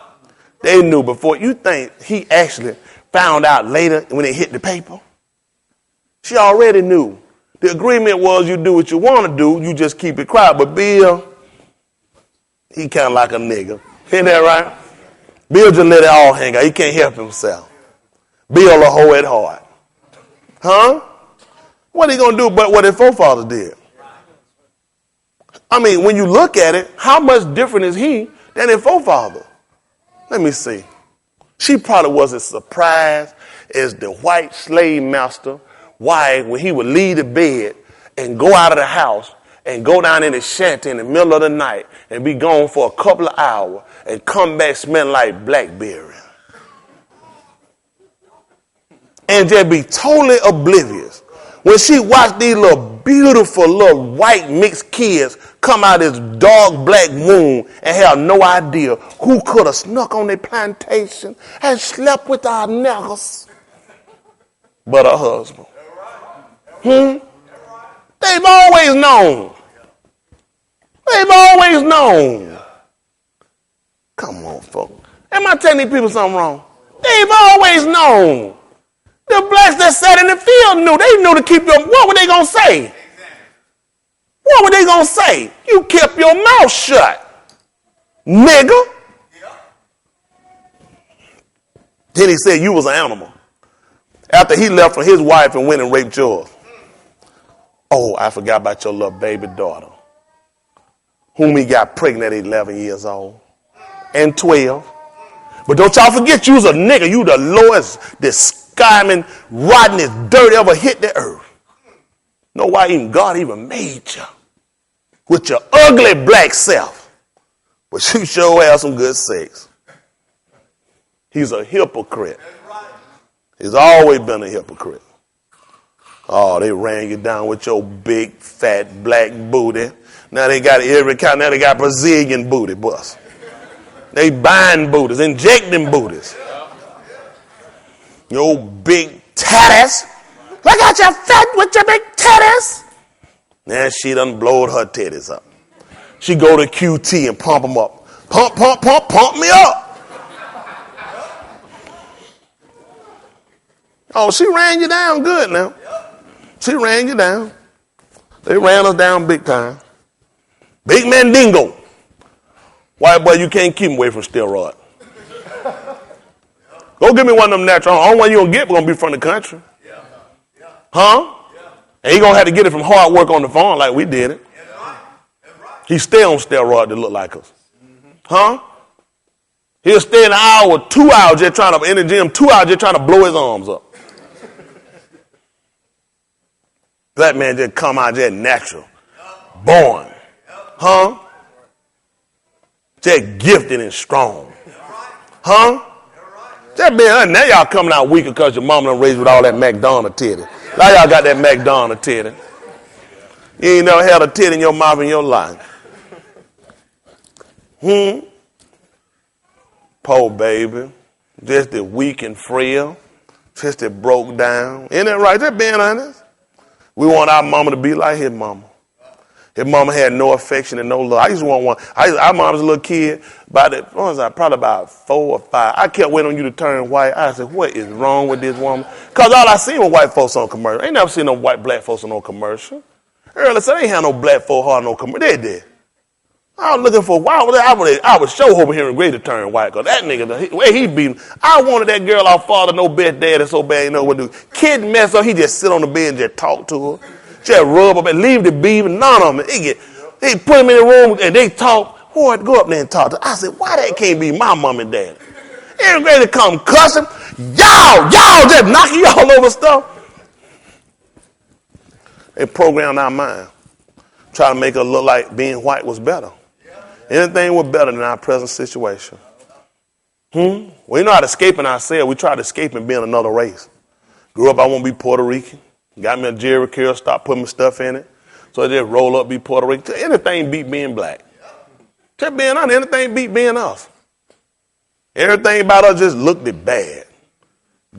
They knew before. You think he actually found out later when it hit the paper? She already knew. The agreement was you do what you want to do, you just keep it quiet. But Bill, he kind of like a nigga. Isn't that right? Bill just let it all hang out. He can't help himself. Bill a hoe at heart. Huh? What he going to do but what his forefathers did? I mean, when you look at it, how much different is he than his forefather? Let me see. She probably was as surprised as the white slave master wife when he would leave the bed and go out of the house and go down in the shanty in the middle of the night and be gone for a couple of hours and come back smelling like blackberry. And just be totally oblivious. When she watched these little beautiful little white mixed kids come out of this dark black womb and have no idea who could have snuck on their plantation and slept with our niggas but her husband. They've always known. They've always known. Come on, folks. Am I telling these people something wrong? They've always known. The blacks that sat in the field knew. They knew to keep your... What were they going to say? What were they going to say? You kept your mouth shut, nigga. Then he said you was an animal. After he left from his wife and went and raped yours. Oh, I forgot about your little baby daughter, whom he got pregnant at 11 years old and 12. But don't y'all forget you was a nigga. You the lowest, disgusting, rottenest dirt ever hit the earth. Know why even God even made you with your ugly black self. But you sure have some good sex. He's a hypocrite. He's always been a hypocrite. Oh, they ran you down with your big, fat, black booty. Now they got every kind. Now they got Brazilian booty bus. They buying booties, injecting booties. Your big tatters. Look at your fat with your big tatters. Now she done blowed her titties up. She go to QT and pump them up. Pump me up. Oh, she ran you down good now. She ran you down. They ran us down big time. Big man dingo. White boy, you can't keep him away from steroid. Go give me one of them natural. The only one you gonna get gonna be from the country. Huh? And he gonna have to get it from hard work on the farm like we did it. He stay on steroid to look like us. Huh? He'll stay an hour, 2 hours just trying to, in the gym, 2 hours just trying to blow his arms up. Black man just come out just natural. Born. Huh? Just gifted and strong. Huh? Just being, now y'all coming out weaker because your mama done raised with all that McDonald's titty. Now y'all got that McDonald's titty. You ain't never had a titty in your mouth in your life. Poor baby. Just the weak and frail. Just that broke down. Ain't that right? Just being honest. We want our mama to be like his mama. His mama had no affection and no love. I used to want one. Our mom was a little kid. Probably about 4 or 5. I kept waiting on you to turn white. I said, what is wrong with this woman? Because all I seen was white folks on commercial. I ain't never seen no black folks on no commercial. Earlier, so they ain't had no black folk on no commercial. They did. I was looking for why. I was sure hoping Henry Gray to turn white because that nigga, the way he beat him, I wanted that girl our father, no best daddy, so bad, you know what to do. Kid mess up, he just sit on the bed and just talk to her. Just rub up and leave the beef, none of them. He put him in the room and they talk. Boy, go up there and talk to her. I said, why that can't be my mom and dad? Henry Gray to come cuss him. Y'all just knocking y'all over stuff. They programmed our mind. Try to make us look like being white was better. Anything was better than our present situation. We know how to escape in ourselves. We try to escape and be in another race. Grew up, I want to be Puerto Rican. Got me a Jerry curl, start putting my stuff in it. So I just roll up, be Puerto Rican. Anything beat being black. Just being honest, anything beat being us. Everything about us just looked bad.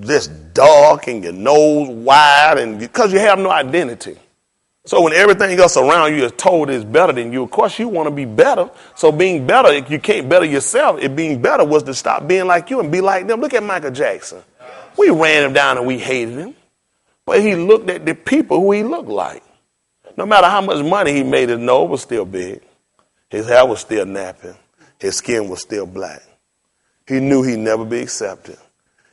Just dark and your nose wide and because you have no identity. So when everything else around you is told is better than you, of course you want to be better. So being better, if you can't better yourself, if being better was to stop being like you and be like them. Look at Michael Jackson. We ran him down and we hated him. But he looked at the people who he looked like. No matter how much money he made, his nose was still big. His hair was still napping. His skin was still black. He knew he'd never be accepted,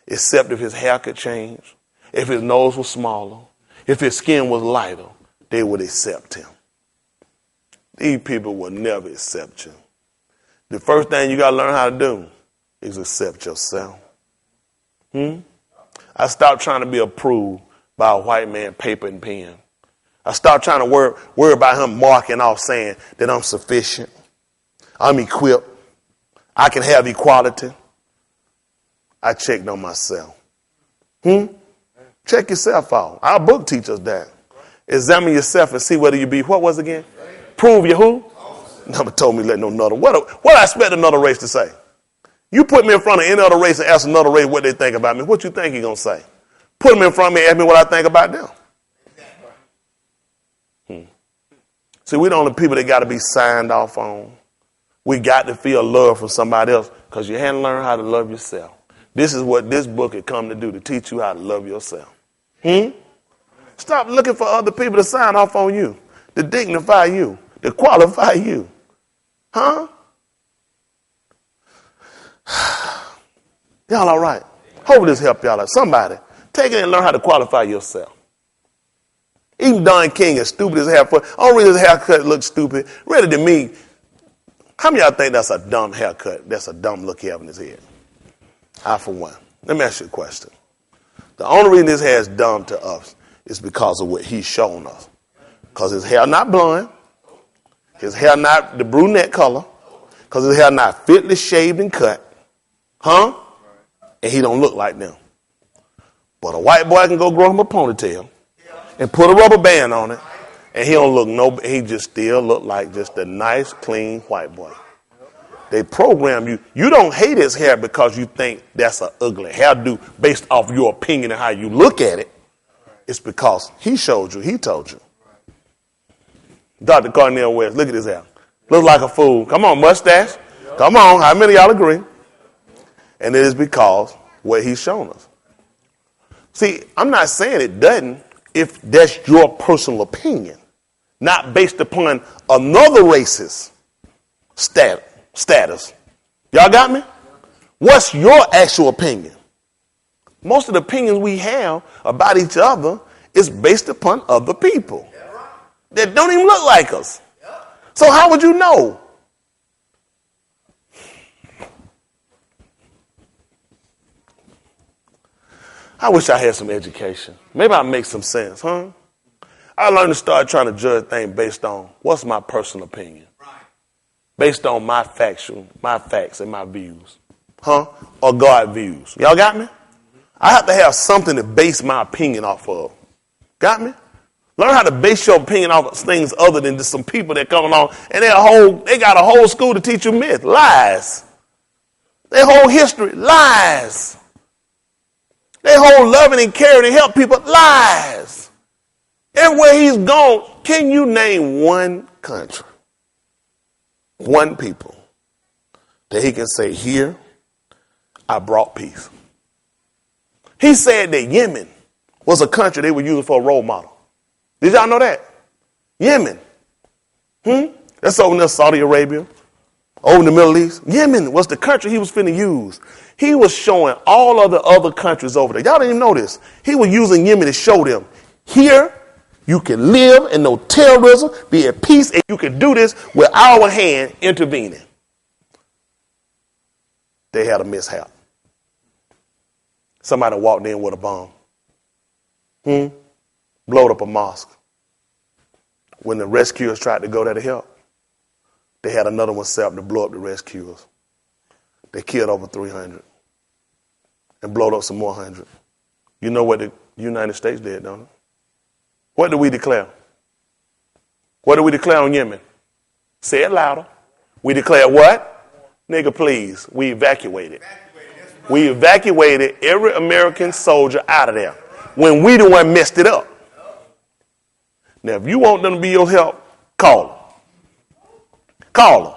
except if his hair could change, if his nose was smaller, if his skin was lighter. They would accept him. These people will never accept you. The first thing you got to learn how to do is accept yourself. I stopped trying to be approved by a white man, paper and pen. I stopped trying to worry about him marking off saying that I'm sufficient. I'm equipped. I can have equality. I checked on myself. Check yourself out. Our book teaches us that. Examine yourself and see whether you be, what was it again? Prove you who? Never told me let no another. What I expect another race to say? You put me in front of any other race and ask another race what they think about me. What you think he going to say? Put them in front of me and ask me what I think about them. See, we the only people that got to be signed off on. We got to feel love from somebody else because you hadn't learned how to love yourself. This is what this book had come to do, to teach you how to love yourself. Stop looking for other people to sign off on you, to dignify you, to qualify you. Y'all all right? Hope this help y'all out. Somebody, take it and learn how to qualify yourself. Even Don King, as stupid as haircut, only reason his haircut looks stupid, really to me, how many of y'all think that's a dumb haircut? That's a dumb look he have in his head? I, for one. Let me ask you a question. The only reason his hair is dumb to us is because of what he's shown us. Because his hair not blonde, his hair not the brunette color, because his hair not fitly shaved and cut, and he don't look like them. But a white boy can go grow him a ponytail and put a rubber band on it, and he don't look he just still look like just a nice, clean white boy. They program you. You don't hate his hair because you think that's an ugly hairdo based off your opinion and how you look at it. It's because he showed you, he told you. Dr. Cornel West, look at his hair. Look like a fool. Come on, mustache. Come Come on, how many of y'all agree? And it is because what he's shown us. See, I'm not saying it doesn't if that's your personal opinion, not based upon another race's status. Y'all got me? What's your actual opinion? Most of the opinions we have about each other is based upon other people that don't even look like us. So how would you know? I wish I had some education. Maybe I'll make some sense, huh? I learned to start trying to judge things based on what's my personal opinion. Based on my facts and my views. Huh? Or God views. Y'all got me? I have to have something to base my opinion off of. Got me? Learn how to base your opinion off of things other than just some people that come along and they got a whole school to teach you myth. Lies. Their whole history. Lies. Their whole loving and caring and help people. Lies. Everywhere he's gone, can you name one country? One people that he can say, here, I brought peace. He said that Yemen was a country they were using for a role model. Did y'all know that? Yemen. That's over near Saudi Arabia, over in the Middle East. Yemen was the country he was finna use. He was showing all of the other countries over there. Y'all didn't even know this. He was using Yemen to show them, here, you can live in no terrorism, be at peace, and you can do this with our hand intervening. They had a mishap. Somebody walked in with a bomb. Blowed up a mosque. When the rescuers tried to go there to help, they had another one set up to blow up the rescuers. They killed over 300 and blowed up some more 100. You know what the United States did, don't it? What do we declare? What do we declare on Yemen? Say it louder. We declare what? Nigga, please. We evacuated. We evacuated every American soldier out of there when we the one messed it up. Now, if you want them to be your help, call them. Call them.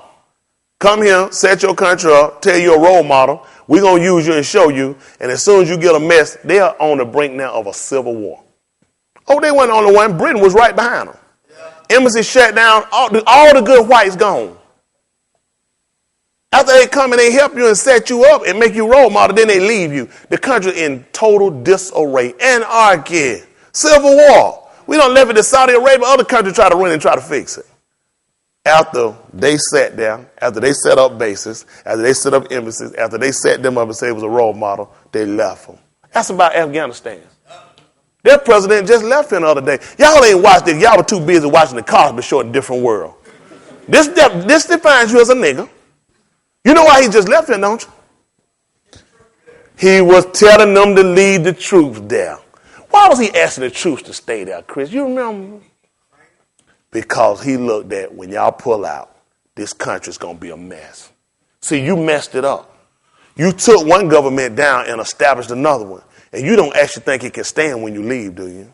Come here, set your country up, tell you a role model. We're going to use you and show you. And as soon as you get a mess, they are on the brink now of a civil war. Oh, they weren't the only one. Britain was right behind them. Embassy shut down. All the good whites gone. After they come and they help you and set you up and make you role model, then they leave you. The country in total disarray. Anarchy. Civil war. We don't live in the Saudi Arabia. Other countries try to run and try to fix it. After they sat down, after they set up bases, after they set up embassies, after they set them up and said it was a role model, they left them. That's about Afghanistan. Their president just left here the other day. Y'all ain't watched it. Y'all were too busy watching the Cosby Show in a different world. This defines you as a nigga. You know why he just left here, don't you? He was telling them to leave the troops there. Why was he asking the troops to stay there, Chris? You remember? Because he looked at, when y'all pull out, this country's going to be a mess. See, you messed it up. You took one government down and established another one. And you don't actually think it can stand when you leave, do you?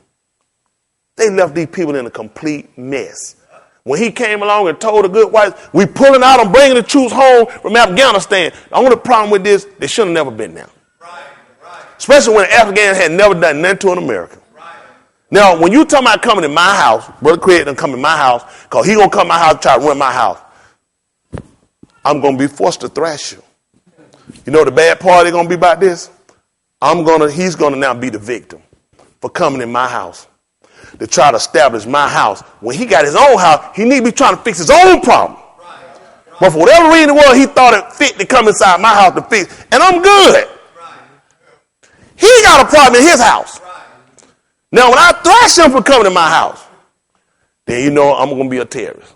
They left these people in a complete mess. When he came along and told the good whites, we pulling out and bringing the troops home from Afghanistan. The only problem with this, they should have never been there. Right. Especially when Afghans had never done nothing to an American. Right. Now, when you talking about coming in my house, Brother Craig done come in my house, because he going to come to my house and try to run my house. I'm going to be forced to thrash you. You know the bad part is going to be about this? He's going to now be the victim for coming in my house to try to establish my house. When he got his own house, he need to be trying to fix his own problem. Right. But for whatever reason he thought it fit to come inside my house to fix. And I'm good. Right. He got a problem in his house. Right. Now, when I thrash him for coming to my house, then you know I'm going to be a terrorist.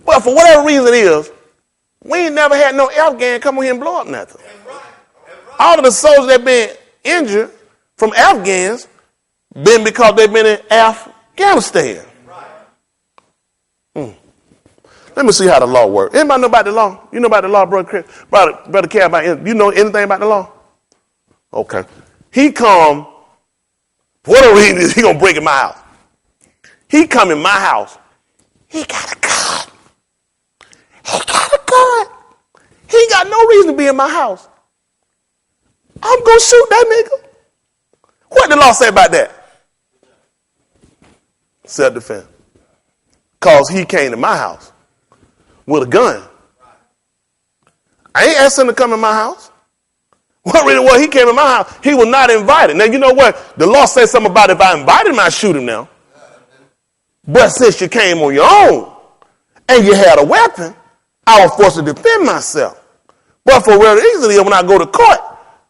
But for whatever reason it is, we ain't never had no Afghan come over here and blow up nothing. All of the soldiers that been injured from Afghans been because they've been in Afghanistan. Let me see how the law works. Anybody know about the law? You know about the law, Brother Chris? Brother care about it? You know anything about the law? Okay. He come, for whatever reason, he going to break in my house. He come in my house. He got a gun. He got a gun. He ain't got no reason to be in my house. I'm going to shoot that nigga. What the law say about that? Self-defense. Because he came to my house with a gun. I ain't asked him to come in my house. What really was, he came in my house. He was not invited. Now, you know what? The law says something about if I invited him, I shoot him now. But since you came on your own and you had a weapon, I was forced to defend myself. But for real easily, when I go to court,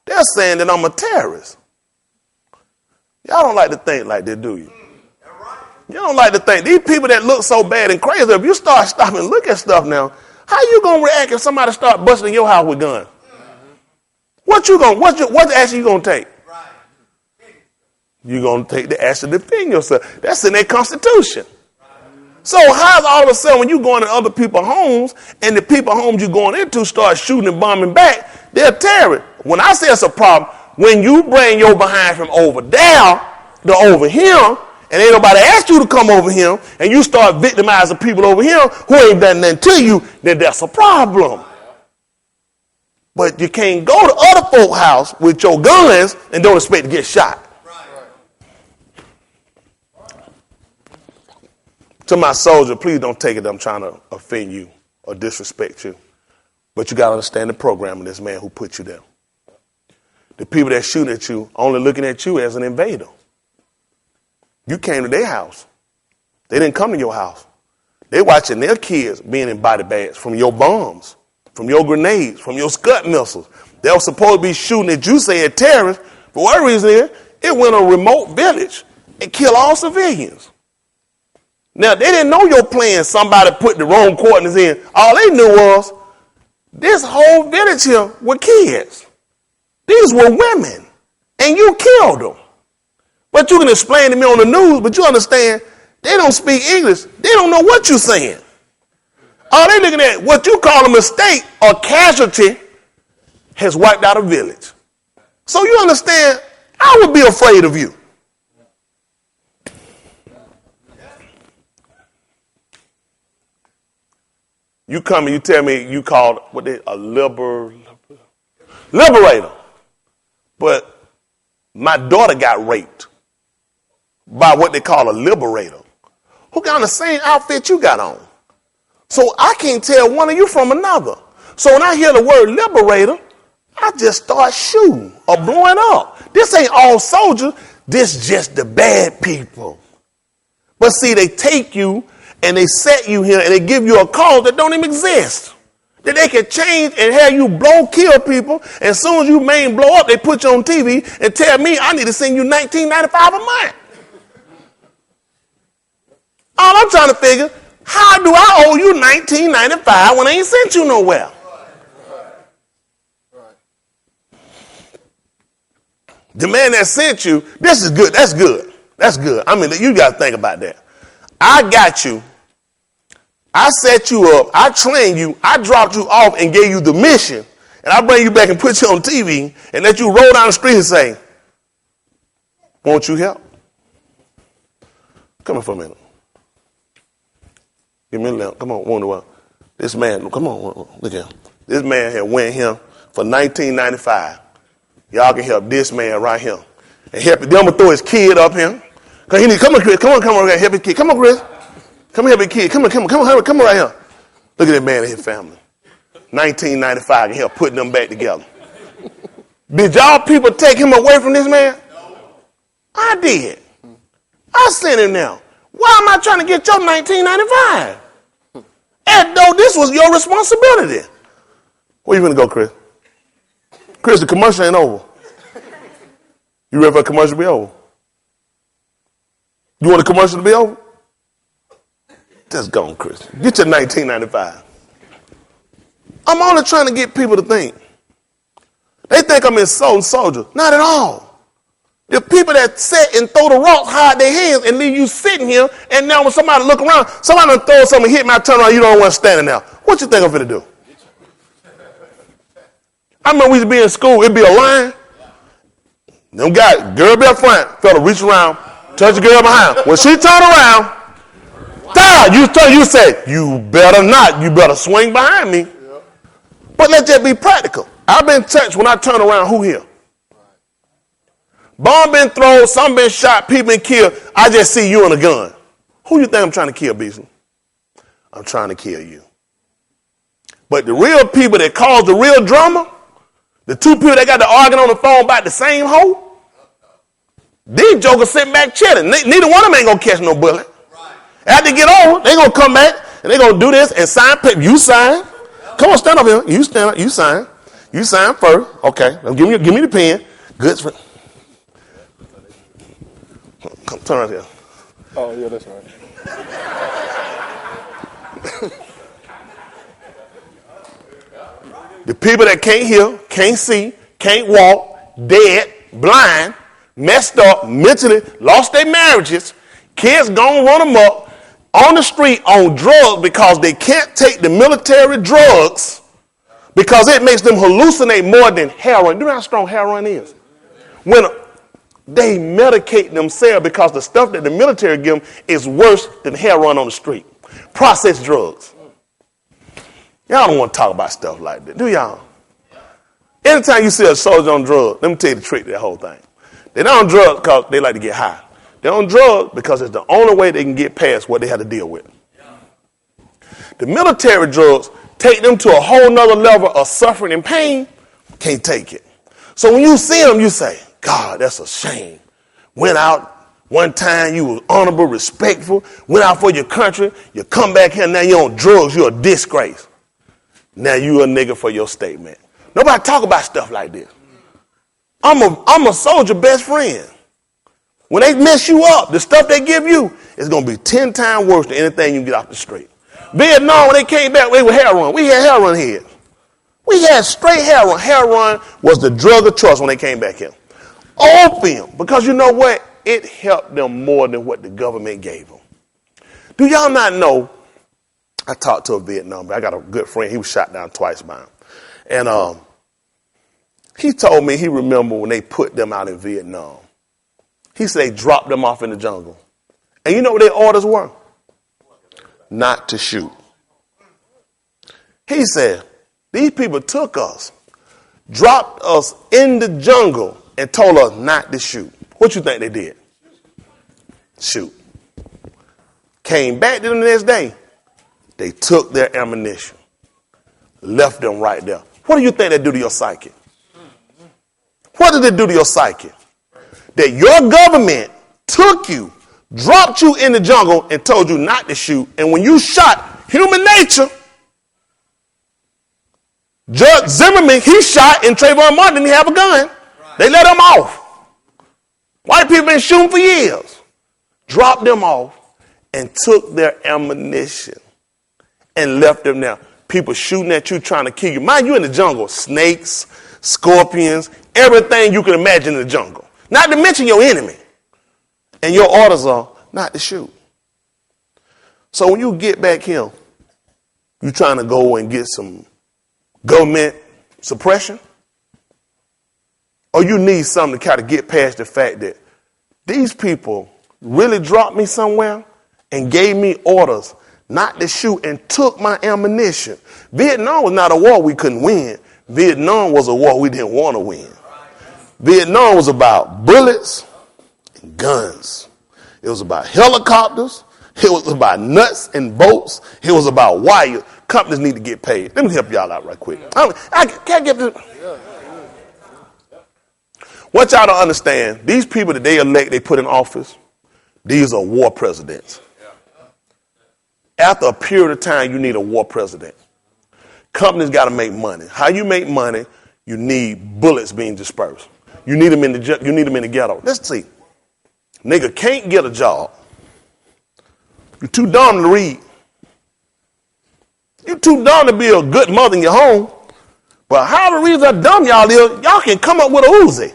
they're saying that I'm a terrorist. Y'all don't like to think like that, do you? You don't like to think. These people that look so bad and crazy, if you start stopping and look at stuff now, how you going to react if somebody start busting in your house with guns? What action you going to take? You're going to take the action to defend yourself. That's in their Constitution. So how's all of a sudden when you go into other people's homes and the people homes you're going into start shooting and bombing back, they're terrorists. When I say it's a problem, when you bring your behind from over there to over here, and ain't nobody asked you to come over here, and you start victimizing people over here who ain't done nothing to you, then that's a problem. But you can't go to other folks' house with your guns and don't expect to get shot. To my soldier, please don't take it that I'm trying to offend you or disrespect you. But you got to understand the program of this man who put you there. The people that shoot at you only looking at you as an invader. You came to their house. They didn't come to your house. They watching their kids being in body bags from your bombs, from your grenades, from your Scud missiles. They were supposed to be shooting at you, saying terrorists. For what reason it went a remote village and killed all civilians. Now, they didn't know your plan. Somebody put the wrong coordinates in. All they knew was this whole village here were kids. These were women. And you killed them. But you can explain to me on the news, but you understand, they don't speak English. They don't know what you're saying. All they looking at, what you call a mistake or casualty has wiped out a village. So you understand, I would be afraid of you. You come and you tell me you called a liberator. But my daughter got raped by what they call a liberator, who got on the same outfit you got on. So I can't tell one of you from another. So when I hear the word liberator, I just start shooting or blowing up. This ain't all soldiers. This just the bad people. But see, they take you and they set you here and they give you a cause that don't even exist. That they can change and have you kill people. And as soon as you blow up, they put you on TV and tell me I need to send you $19.95 a month. All I'm trying to figure, how do I owe you $19.95 when I ain't sent you nowhere? The man that sent you, this is good. That's good. That's good. I mean, you got to think about that. I got you. I set you up. I trained you. I dropped you off and gave you the mission. And I bring you back and put you on TV and let you roll down the street and say, won't you help? Come here for a minute. Give me a lamp. Come on, wonder what? This man, come on, look at him. This man here went here for $19.95. Y'all can help this man right here. And help him. Then I'm going to throw his kid up here. Cause he need, come on, Chris. Come on, help his kid. Come on, Chris. Come here, big kid. Come on right here. Look at that man and his family. $19.95 can help putting them back together. Did y'all people take him away from this man? No. I did. I sent him now. Why am I trying to get your $19.95? As though this was your responsibility. Where you gonna go, Chris? Chris, the commercial ain't over. You ready for the commercial to be over? You want the commercial to be over? Just go on, Chris. Get your $19.95. I'm only trying to get people to think. They think I'm insulting soldiers. Not at all. The people that sit and throw the rocks, hide their hands, and leave you sitting here, and now when somebody look around, somebody done throw something, hit me, I turn around, you don't want to standing there. What you think I'm finna do? I remember we used to be in school, it'd be a line. Them guys, girl be up front, fella reach around, touch the girl behind. When she turn around, you say, you better not, you better swing behind me. But let's just be practical. I've been touched when I turn around, who here? Bomb been thrown, some been shot, people been killed. I just see you and a gun. Who you think I'm trying to kill, Beasley? I'm trying to kill you. But the real people that cause the real drama, the two people that got to arguing on the phone about the same hoe, these jokers sitting back chilling. Neither one of them ain't going to catch no bullet. Right. After they get over, they going to come back and they going to do this and sign paper. You sign. Come on, stand up here. You stand up. You sign. You sign first. Okay. Now give me the pen. Good. Come turn around here. Oh, yeah, that's right. The people that can't hear, can't see, can't walk, dead, blind, messed up, mentally, lost their marriages, kids gonna run them up on the street on drugs because they can't take the military drugs because it makes them hallucinate more than heroin. Do you know how strong heroin is? When they medicate themselves because the stuff that the military give them is worse than heroin on the street. Processed drugs. Y'all don't want to talk about stuff like that, do y'all? Anytime you see a soldier on drugs, let me tell you the trick to that whole thing. They're not on drugs because they like to get high. They're on drugs because it's the only way they can get past what they have to deal with. The military drugs take them to a whole nother level of suffering and pain. Can't take it. So when you see them, you say, God, that's a shame. Went out one time, you were honorable, respectful, went out for your country. You come back here, now you're on drugs. You're a disgrace. Now you a nigga for your statement. Nobody talk about stuff like this. I'm a soldier best friend. When they mess you up, the stuff they give you is going to be 10 times worse than anything you can get off the street. Vietnam, when they came back, they were heroin. We had heroin here. We had straight heroin. Heroin was the drug of choice when they came back here. Opium, because you know what? It helped them more than what the government gave them. Do y'all not know? I talked to a Vietnam, I got a good friend. He was shot down twice by him. And he told me he remember when they put them out in Vietnam. He said they dropped them off in the jungle. And you know what their orders were? Not to shoot. He said, these people took us, dropped us in the jungle, and told us not to shoot. What you think they did? Shoot. Came back to them the next day. They took their ammunition, left them right there. What do you think they do to your psyche? What did it do to your psyche? That your government took you, dropped you in the jungle, and told you not to shoot. And when you shot, human nature, Judge Zimmerman, he shot, and Trayvon Martin didn't have a gun. They let him off. White people been shooting for years. Dropped them off and took their ammunition and left them there. People shooting at you, trying to kill you. Mind you in the jungle, snakes, scorpions, everything you can imagine in the jungle. Not to mention your enemy. And your orders are not to shoot. So when you get back here, you're trying to go and get some government suppression, or you need something to kind of get past the fact that these people really dropped me somewhere and gave me orders not to shoot and took my ammunition. Vietnam was not a war we couldn't win. Vietnam was a war we didn't want to win. Vietnam was about bullets and guns. It was about helicopters. It was about nuts and bolts. It was about wire. Companies need to get paid. Let me help y'all out right quick. I can't get this. What y'all don't understand, these people that they elect, they put in office, these are war presidents. After a period of time, you need a war president. Companies got to make money. How you make money, you need bullets being dispersed. You need them in the ghetto. Let's see. Nigga can't get a job. You're too dumb to read. You're too dumb to be a good mother in your home. But however reason how dumb y'all is, y'all can come up with a Uzi.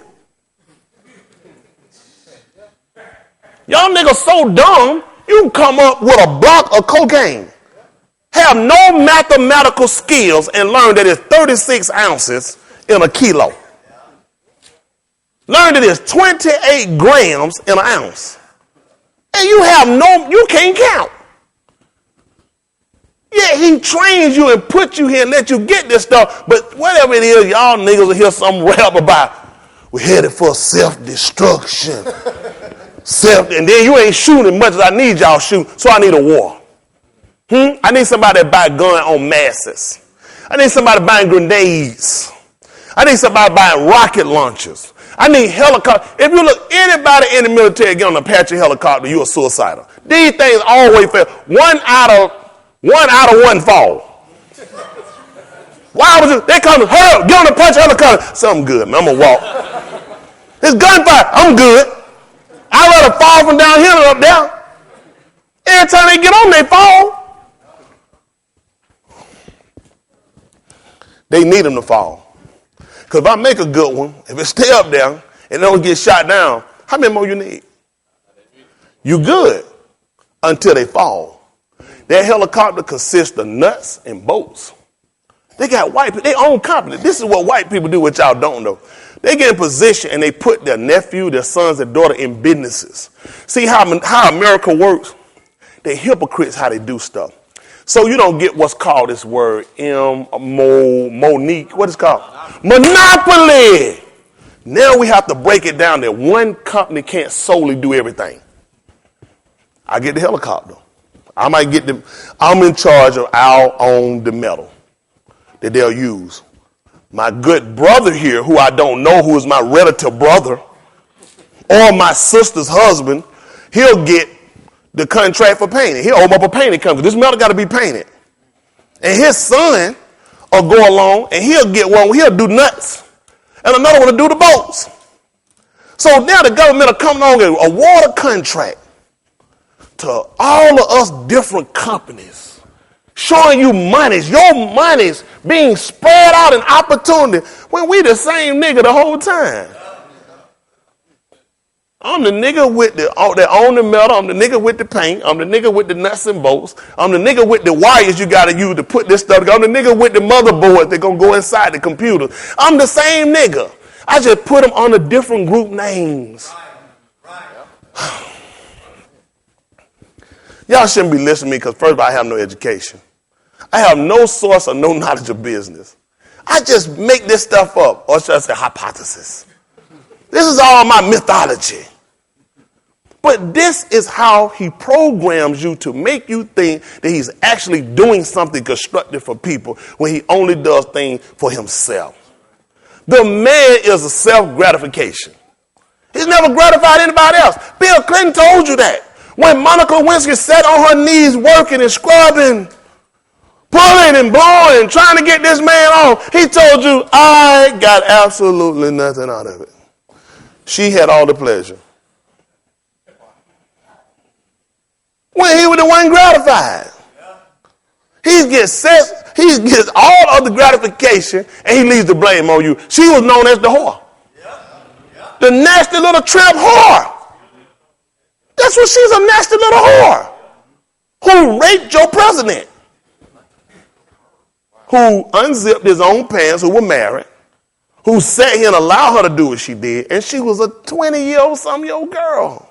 Y'all niggas so dumb, you can come up with a block of cocaine. Have no mathematical skills and learn that it's 36 ounces in a kilo. Learn that it's 28 grams in an ounce. And you can't count. Yeah, he trains you and puts you here and let you get this stuff. But whatever it is, y'all niggas will hear some rap about, we're headed for self-destruction. And then you ain't shooting much as I need y'all shoot, so I need a war. I need somebody to buy a gun on masses. I need somebody buying grenades. I need somebody buying rocket launchers. I need helicopters. If you look, anybody in the military get on an Apache helicopter, you're a suicidal. These things always fail. One out of one fall. Why would you? They come, hurry up, get on the Apache helicopter. Something good, man. I'm going to walk. It's gunfire. I'm good. I'd rather fall from down here than up there. Every time they get on, they fall. They need them to fall. Because if I make a good one, if it stay up there and it don't get shot down, how many more you need? You good until they fall. That helicopter consists of nuts and bolts. They got white people, they own company. This is what white people do, which y'all don't know. They get in position and they put their nephew, their sons, their daughter in businesses. See how America works? They hypocrites how they do stuff. So you don't get what's called this word, Monique, what is it called? Monopoly. Now we have to break it down that one company can't solely do everything. I get the helicopter. I'm in charge of our own the metal that they'll use. My good brother here, who I don't know, who is my relative brother, or my sister's husband, he'll get the contract for painting. He'll open up a painting company. This metal got to be painted. And his son will go along and he'll get one. He'll do nuts. And another one will do the bolts. So now the government will come along and award a contract to all of us different companies, showing you monies, your monies being spread out in opportunity when we the same nigga the whole time. I'm the nigga that own the metal. I'm the nigga with the paint. I'm the nigga with the nuts and bolts. I'm the nigga with the wires you got to use to put this stuff together. I'm the nigga with the motherboard that going to go inside the computer. I'm the same nigga. I just put them under different group names. Right. Y'all shouldn't be listening to me because first of all, I have no education. I have no source or no knowledge of business. I just make this stuff up, or should I say hypothesis. This is all my mythology. But this is how he programs you to make you think that he's actually doing something constructive for people when he only does things for himself. The man is a self-gratification. He's never gratified anybody else. Bill Clinton told you that. When Monica Lewinsky sat on her knees working and scrubbing, pulling and blowing, trying to get this man on, he told you, I got absolutely nothing out of it. She had all the pleasure. When he was the one gratified. He gets all of the gratification and he leaves the blame on you. She was known as the whore. The nasty little tramp whore. That's what she's, a nasty little whore. Who raped your president. Who unzipped his own pants, who were married. Who sat here and allowed her to do what she did, and she was a 20-year-old some-year-old girl.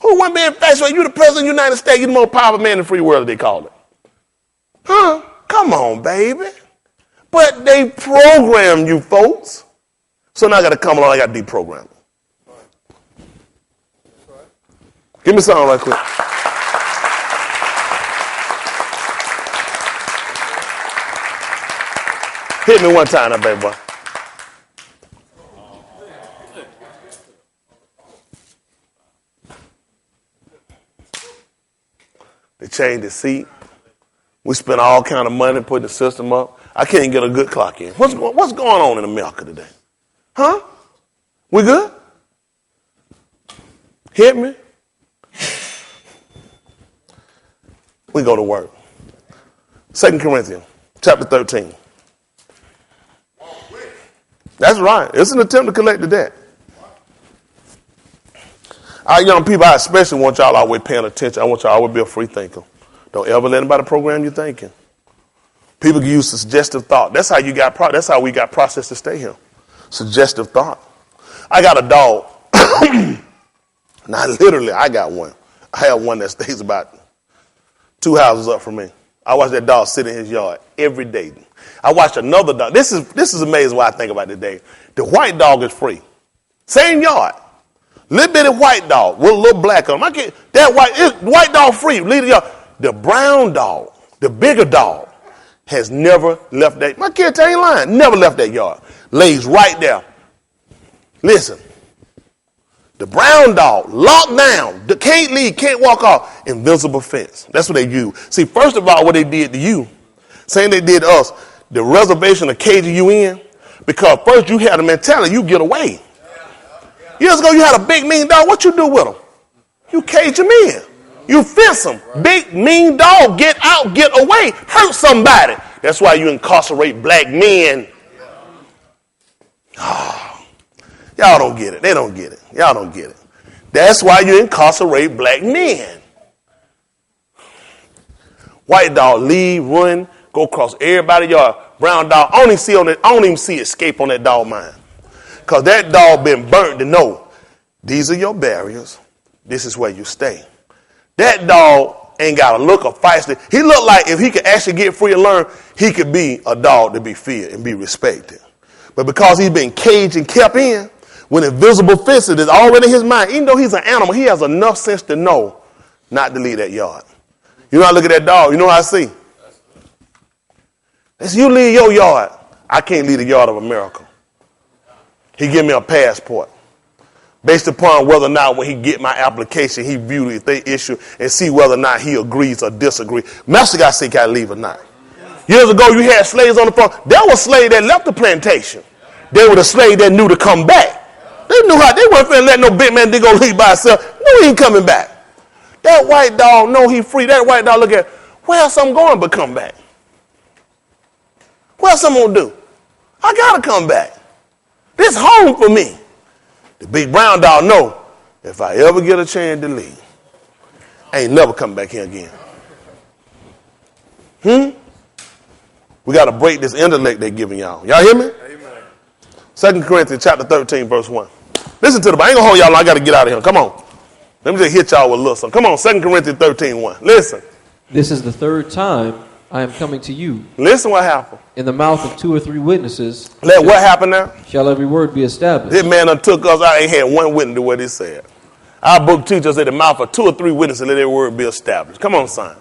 Who wouldn't be infatuated? You the president of the United States, you're the most powerful man in the free world, they call it. Huh? Come on, baby. But they program you folks. So now I got to come along, I got to deprogram them. Give me something right quick. Hit me one time now, baby boy. They changed the seat. We spent all kind of money putting the system up. I can't get a good clock in. What's going on in America today? Huh? We good? Hit me? We go to work. 2 Corinthians chapter 13. That's right. It's an attempt to collect the debt. Our young people, I especially want y'all always paying attention. I want y'all always be a free thinker. Don't ever let anybody program your thinking. People can use suggestive thought. That's how we got processed to stay here. Suggestive thought. I got a dog. Not literally, I got one. I have one that stays about 2 houses up from me. I watched that dog sit in his yard every day. I watched another dog. This is amazing what I think about today. The white dog is free. Same yard. Little bitty white dog with a little black on him. White dog free. Leave the yard. The brown dog, the bigger dog, has never left that. My kid ain't lying. Never left that yard. Lays right there. Listen. The brown dog, locked down, can't leave, can't walk off, invincible fence. That's what they use. See, first of all, what they did to you, same they did to us, the reservation of caging you in, because first you had a mentality, you get away. Years ago, you had a big, mean dog. What you do with him? You cage him in. You fence him. Big, mean dog, get out, get away, hurt somebody. That's why you incarcerate black men. Y'all don't get it. They don't get it. Y'all don't get it. That's why you incarcerate black men. White dog, leave, run, go across everybody's yard. Brown dog, I don't even see escape on that dog mind. Because that dog been burnt to know, these are your barriers. This is where you stay. That dog ain't got a look of feisty. He look like if he could actually get free and learn, he could be a dog to be feared and be respected. But because he's been caged and kept in, when invisible fences is already in his mind, even though he's an animal, he has enough sense to know not to leave that yard. You know, I look at that dog, you know what I see? It's you leave your yard. I can't leave the yard of America. He give me a passport based upon whether or not when he get my application, he view if they issue and see whether or not he agrees or disagrees. Master got to say, can I leave or not? Years ago, you had slaves on the farm. There were slaves that left the plantation. They were the slaves that knew to come back. They knew how. They weren't finna let no big man go leave by himself. No, he ain't coming back. That white dog know he free. That white dog look at, where else I'm going but come back? What else I'm going to do? I got to come back. This home for me. The big brown dog know, if I ever get a chance to leave, I ain't never come back here again. We got to break this intellect they're giving y'all. Y'all hear me? Amen. 2 Corinthians chapter 13, verse 1. Listen to the Bible. I ain't going to hold y'all. I got to get out of here. Come on. Let me just hit y'all with a little something. Come on, 2 Corinthians 13, 1. Listen. This is the third time I am coming to you. Listen what happened. In the mouth of 2 or 3 witnesses. Let what happened now? Shall every word be established. This man done took us. I ain't had one witness to what he said. Our book teaches in the mouth of 2 or 3 witnesses, let every word be established. Come on, son.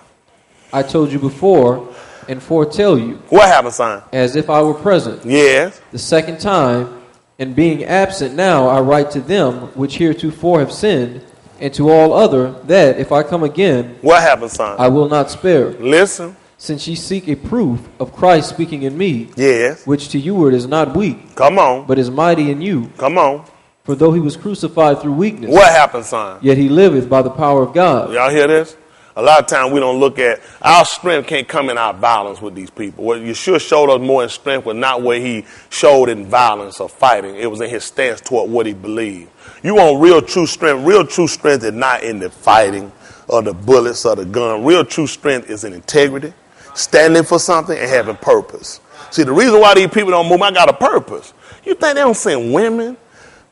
I told you before and foretell you. What happened, son? As if I were present. Yes. The second time, and being absent now, I write to them which heretofore have sinned, and to all other, that if I come again, what happened, son? I will not spare. Listen. Since ye seek a proof of Christ speaking in me, yes, which to you is not weak, come on, but is mighty in you, come on. For though he was crucified through weakness, what happened, son? Yet he liveth by the power of God. Y'all hear this? A lot of times we don't look at our strength can't come in our violence with these people. What Yeshua showed us more in strength was not what he showed in violence or fighting. It was in his stance toward what he believed. You want real true strength. Real true strength is not in the fighting or the bullets or the gun. Real true strength is in integrity, standing for something and having purpose. See, the reason why these people don't move, I got a purpose. You think they don't send women,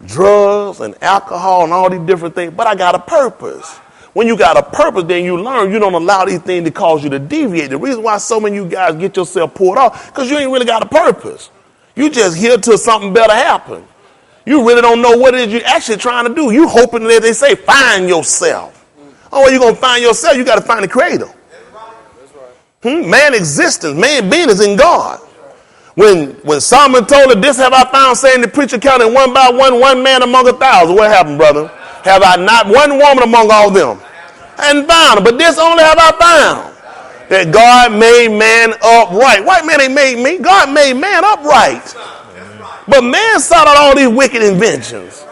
drugs, and alcohol and all these different things, but I got a purpose. When you got a purpose, then you learn. You don't allow these things to cause you to deviate. The reason why so many of you guys get yourself pulled off, because you ain't really got a purpose. You just here till something better happen. You really don't know what it is you're actually trying to do. You hoping that they say, find yourself. Oh, well, you're going to find yourself. You got to find the creator. Man existence, man being is in God. When Solomon told her, this have I found, saying the preacher counted one by one man among 1,000. What happened, brother? Have I not one woman among all them? I hadn't found her, but this only have I found, that God made man upright. White man ain't made me. God made man upright. But man sought out all these wicked inventions.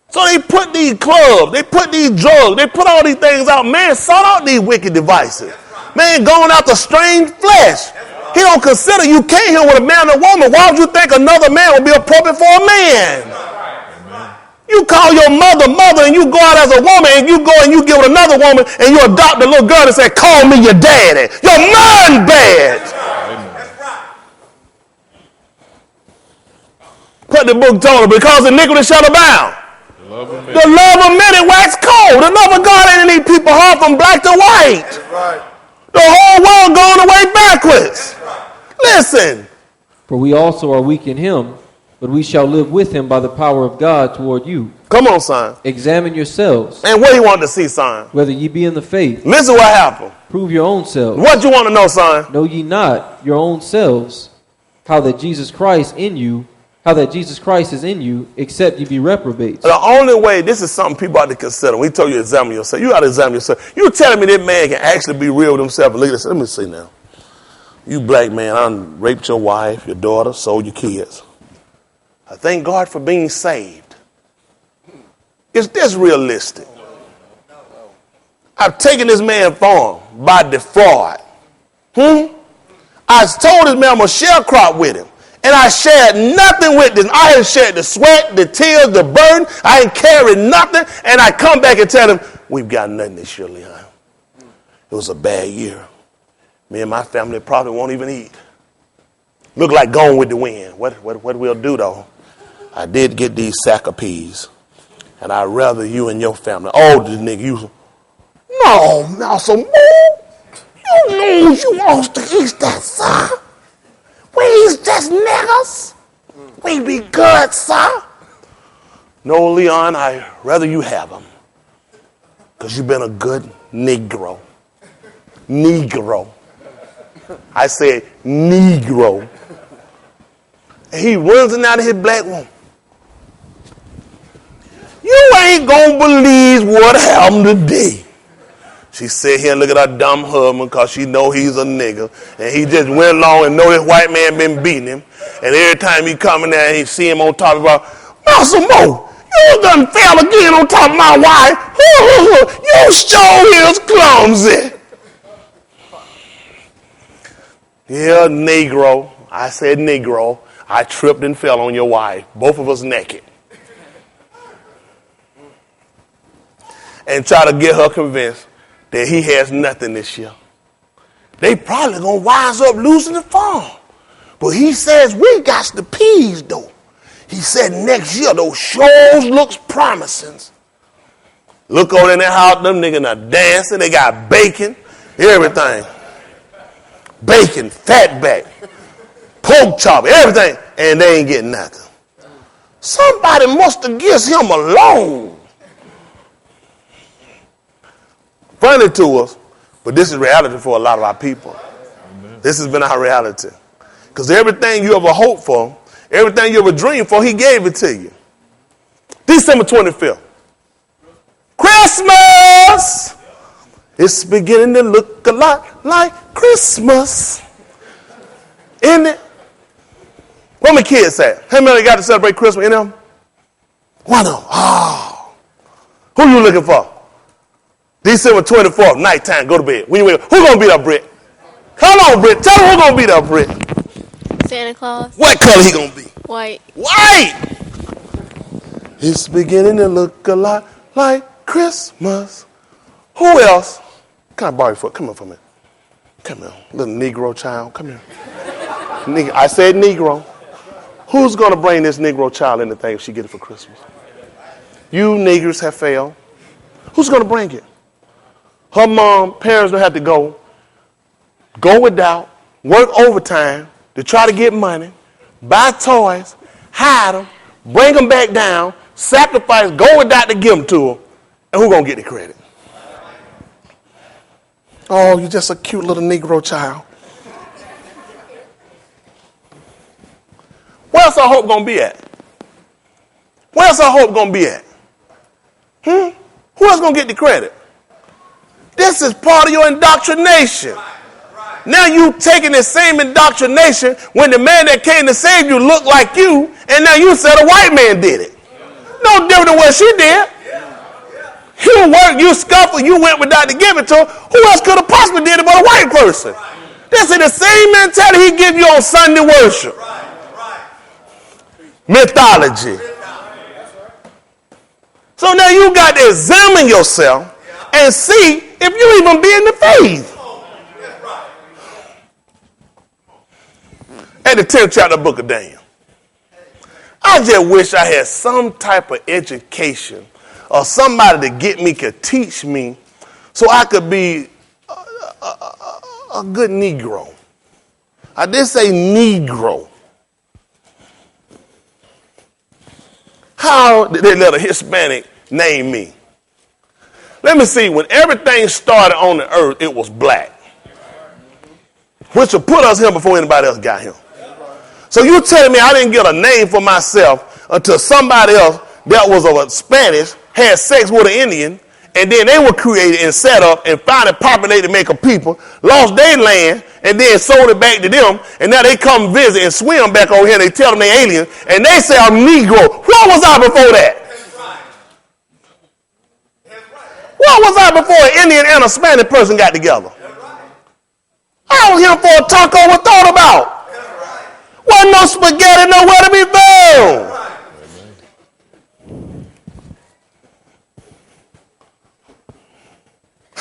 So they put these clubs, they put these drugs, they put all these things out. Man sought out these wicked devices. Man going after strange flesh. He don't consider you came here with a man and a woman. Why would you think another man would be appropriate for a man? You call your mother, and you go out as a woman, and you go and you get with another woman, and you adopt a little girl and say, call me your daddy. Your mind bad. Put the book told her, because iniquity shall abound. The love of many wax cold. The love of God ain't in these people heart from black to white. The whole world going away backwards. Listen. For we also are weak in him, but we shall live with him by the power of God toward you. Come on, son. Examine yourselves. And what he wanted to see, son? Whether ye be in the faith. Listen what happened. Prove your own selves. What you want to know, son? Know ye not your own selves, how that Jesus Christ is in you, except ye be reprobates. The only way, this is something people ought to consider. We told you to examine yourself. You ought to examine yourself. You telling me that man can actually be real with himself? Look at this. Let me see now. You black man, I raped your wife, your daughter, sold your kids. I thank God for being saved. Is this realistic? I've taken this man from by defraud. I told this man I'm a sharecrop with him. And I shared nothing with this. I ain't shared the sweat, the tears, the burden. I ain't carried nothing. And I come back and tell him, we've got nothing this year, Leon. It was a bad year. Me and my family probably won't even eat. Look like going with the wind. What we'll do, though, I did get these sack of peas. And I'd rather you and your family. Oh, this nigga, you. No, Malcolm, you know you want to eat that, son. We's just niggas. We be good, sir. No, Leon, I'd rather you have them. Because you've been a good Negro. Negro. I said Negro. And he runs in out of his black woman. You ain't going to believe what happened today. She sit here and look at her dumb husband because she know he's a nigga. And he just went along and know this white man been beating him. And every time he come in there and he see him on top of her, Massimo, you done fell again on top of my wife. You sure is clumsy. Yeah, Negro. I said Negro. I tripped and fell on your wife. Both of us naked. And try to get her convinced that he has nothing this year. They probably gonna wise up losing the farm. But he says we got the peas though. He said next year those shows looks promising. Look over in that house, them niggas are dancing. They got bacon, everything. Bacon, fatback, pork chop, everything. And they ain't getting nothing. Somebody must have given him a loan. Funny to us, but this is reality for a lot of our people. Amen. This has been our reality. Because everything you ever hoped for, everything you ever dreamed for, he gave it to you. December 25th. Christmas! It's beginning to look a lot like Christmas. Isn't it? Where my kids at? How many got to celebrate Christmas in them? One of them. Oh. Who you looking for? December 24th, nighttime, go to bed. When you wake up, who gonna beat up Britt? Come on, Britt. Tell them who gonna beat up Britt. Santa Claus. What color he gonna be? White. White! It's beginning to look a lot like Christmas. Who else? Can I borrow your foot? Come here for a minute. Come here, little Negro child. Come here. I said Negro. Who's gonna bring this Negro child anything if she get it for Christmas? You niggers have failed. Who's gonna bring it? Her mom, parents don't have to go without, work overtime to try to get money, buy toys, hide them, bring them back down, sacrifice, go without to give them to her, and who gonna get the credit? Oh, you're just a cute little Negro child. Where's our hope gonna be at? Where's our hope gonna be at? Who else gonna get the credit? This is part of your indoctrination. Now you taking the same indoctrination when the man that came to save you looked like you, and now you said a white man did it. No different than what she did. You worked, you scuffled, you went without to give it to her. Who else could have possibly did it but a white person? This is the same mentality he give you on Sunday worship. Mythology. So now you got to examine yourself and see if you even be in the faith. At the 10th chapter of the book of Daniel. I just wish I had some type of education or somebody to get me, could teach me so I could be a good Negro? I did say Negro. How did they let a Hispanic name me? Let me see. When everything started on the earth, it was black. Which will put us here before anybody else got here. So you telling me I didn't get a name for myself until somebody else that was of a Spanish had sex with an Indian, and then they were created and set up and finally populated, make a people, lost their land, and then sold it back to them, and now they come visit and swim back over here, and they tell them they aliens, and they say I'm Negro. What was I before that? What was I before an Indian and a Spanish person got together? I was here for a taco was thought about. Wasn't no spaghetti nowhere to be found.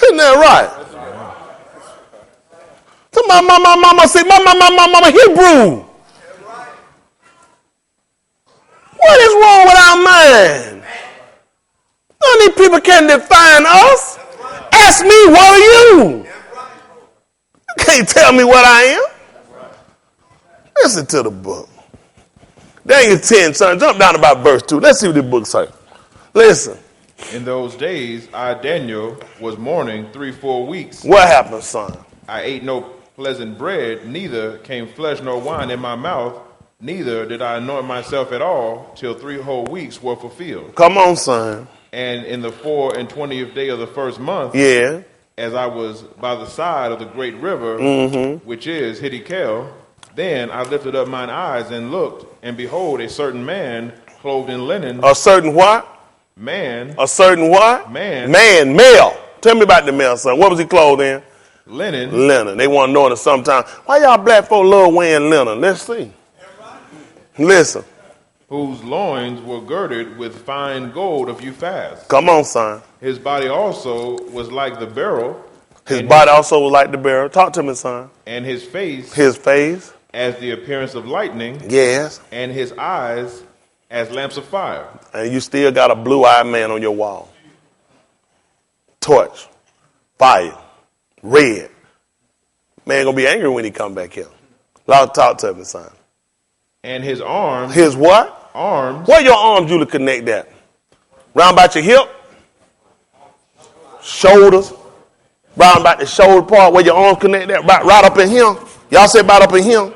Isn't that right? So my mama said, mama Hebrew. What is wrong with our mind? None of these people can define us. Ask me, what are you? You can't tell me what I am. Listen to the book. Daniel 10, son. Jump down about verse 2. Let's see what the book says. Listen. In those days, I, Daniel, was mourning 3-4 weeks. What happened, son? I ate no pleasant bread, neither came flesh nor wine in my mouth, neither did I anoint myself at all, till 3 whole weeks were fulfilled. Come on, son. And in the 24th day of the first month, Yeah. as I was by the side of the great river, which is Hiddekel, then I lifted up mine eyes and looked, and behold, a certain man clothed in linen. A certain what? Man. A certain what? Man. Man, male. Tell me about the male, son. What was he clothed in? Linen. Linen. They want to know it sometime. Why y'all black folk love wearing linen? Let's see. Listen. Whose loins were girded with fine gold of Uphaz. Come on, son. His body also was like the beryl. His body also was like the beryl. Talk to me, son. And his face. His face. As the appearance of lightning. Yes. And his eyes as lamps of fire. And you still got a blue-eyed man on your wall. Torch. Fire. Red. Man gonna be angry when he come back here. Talk to me, son. And his arms. His what? Arms. Where your arms, Julie, connect that? Round about your hip? Shoulders? Round about the shoulder part where your arms connect that? Right up in here? Y'all say about up in here?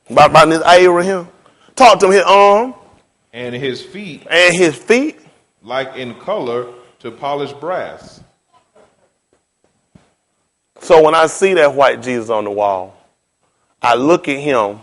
About in this area here? Talk to him, his arm. And his feet. And his feet. Like in color to polished brass. So when I see that white Jesus on the wall, I look at him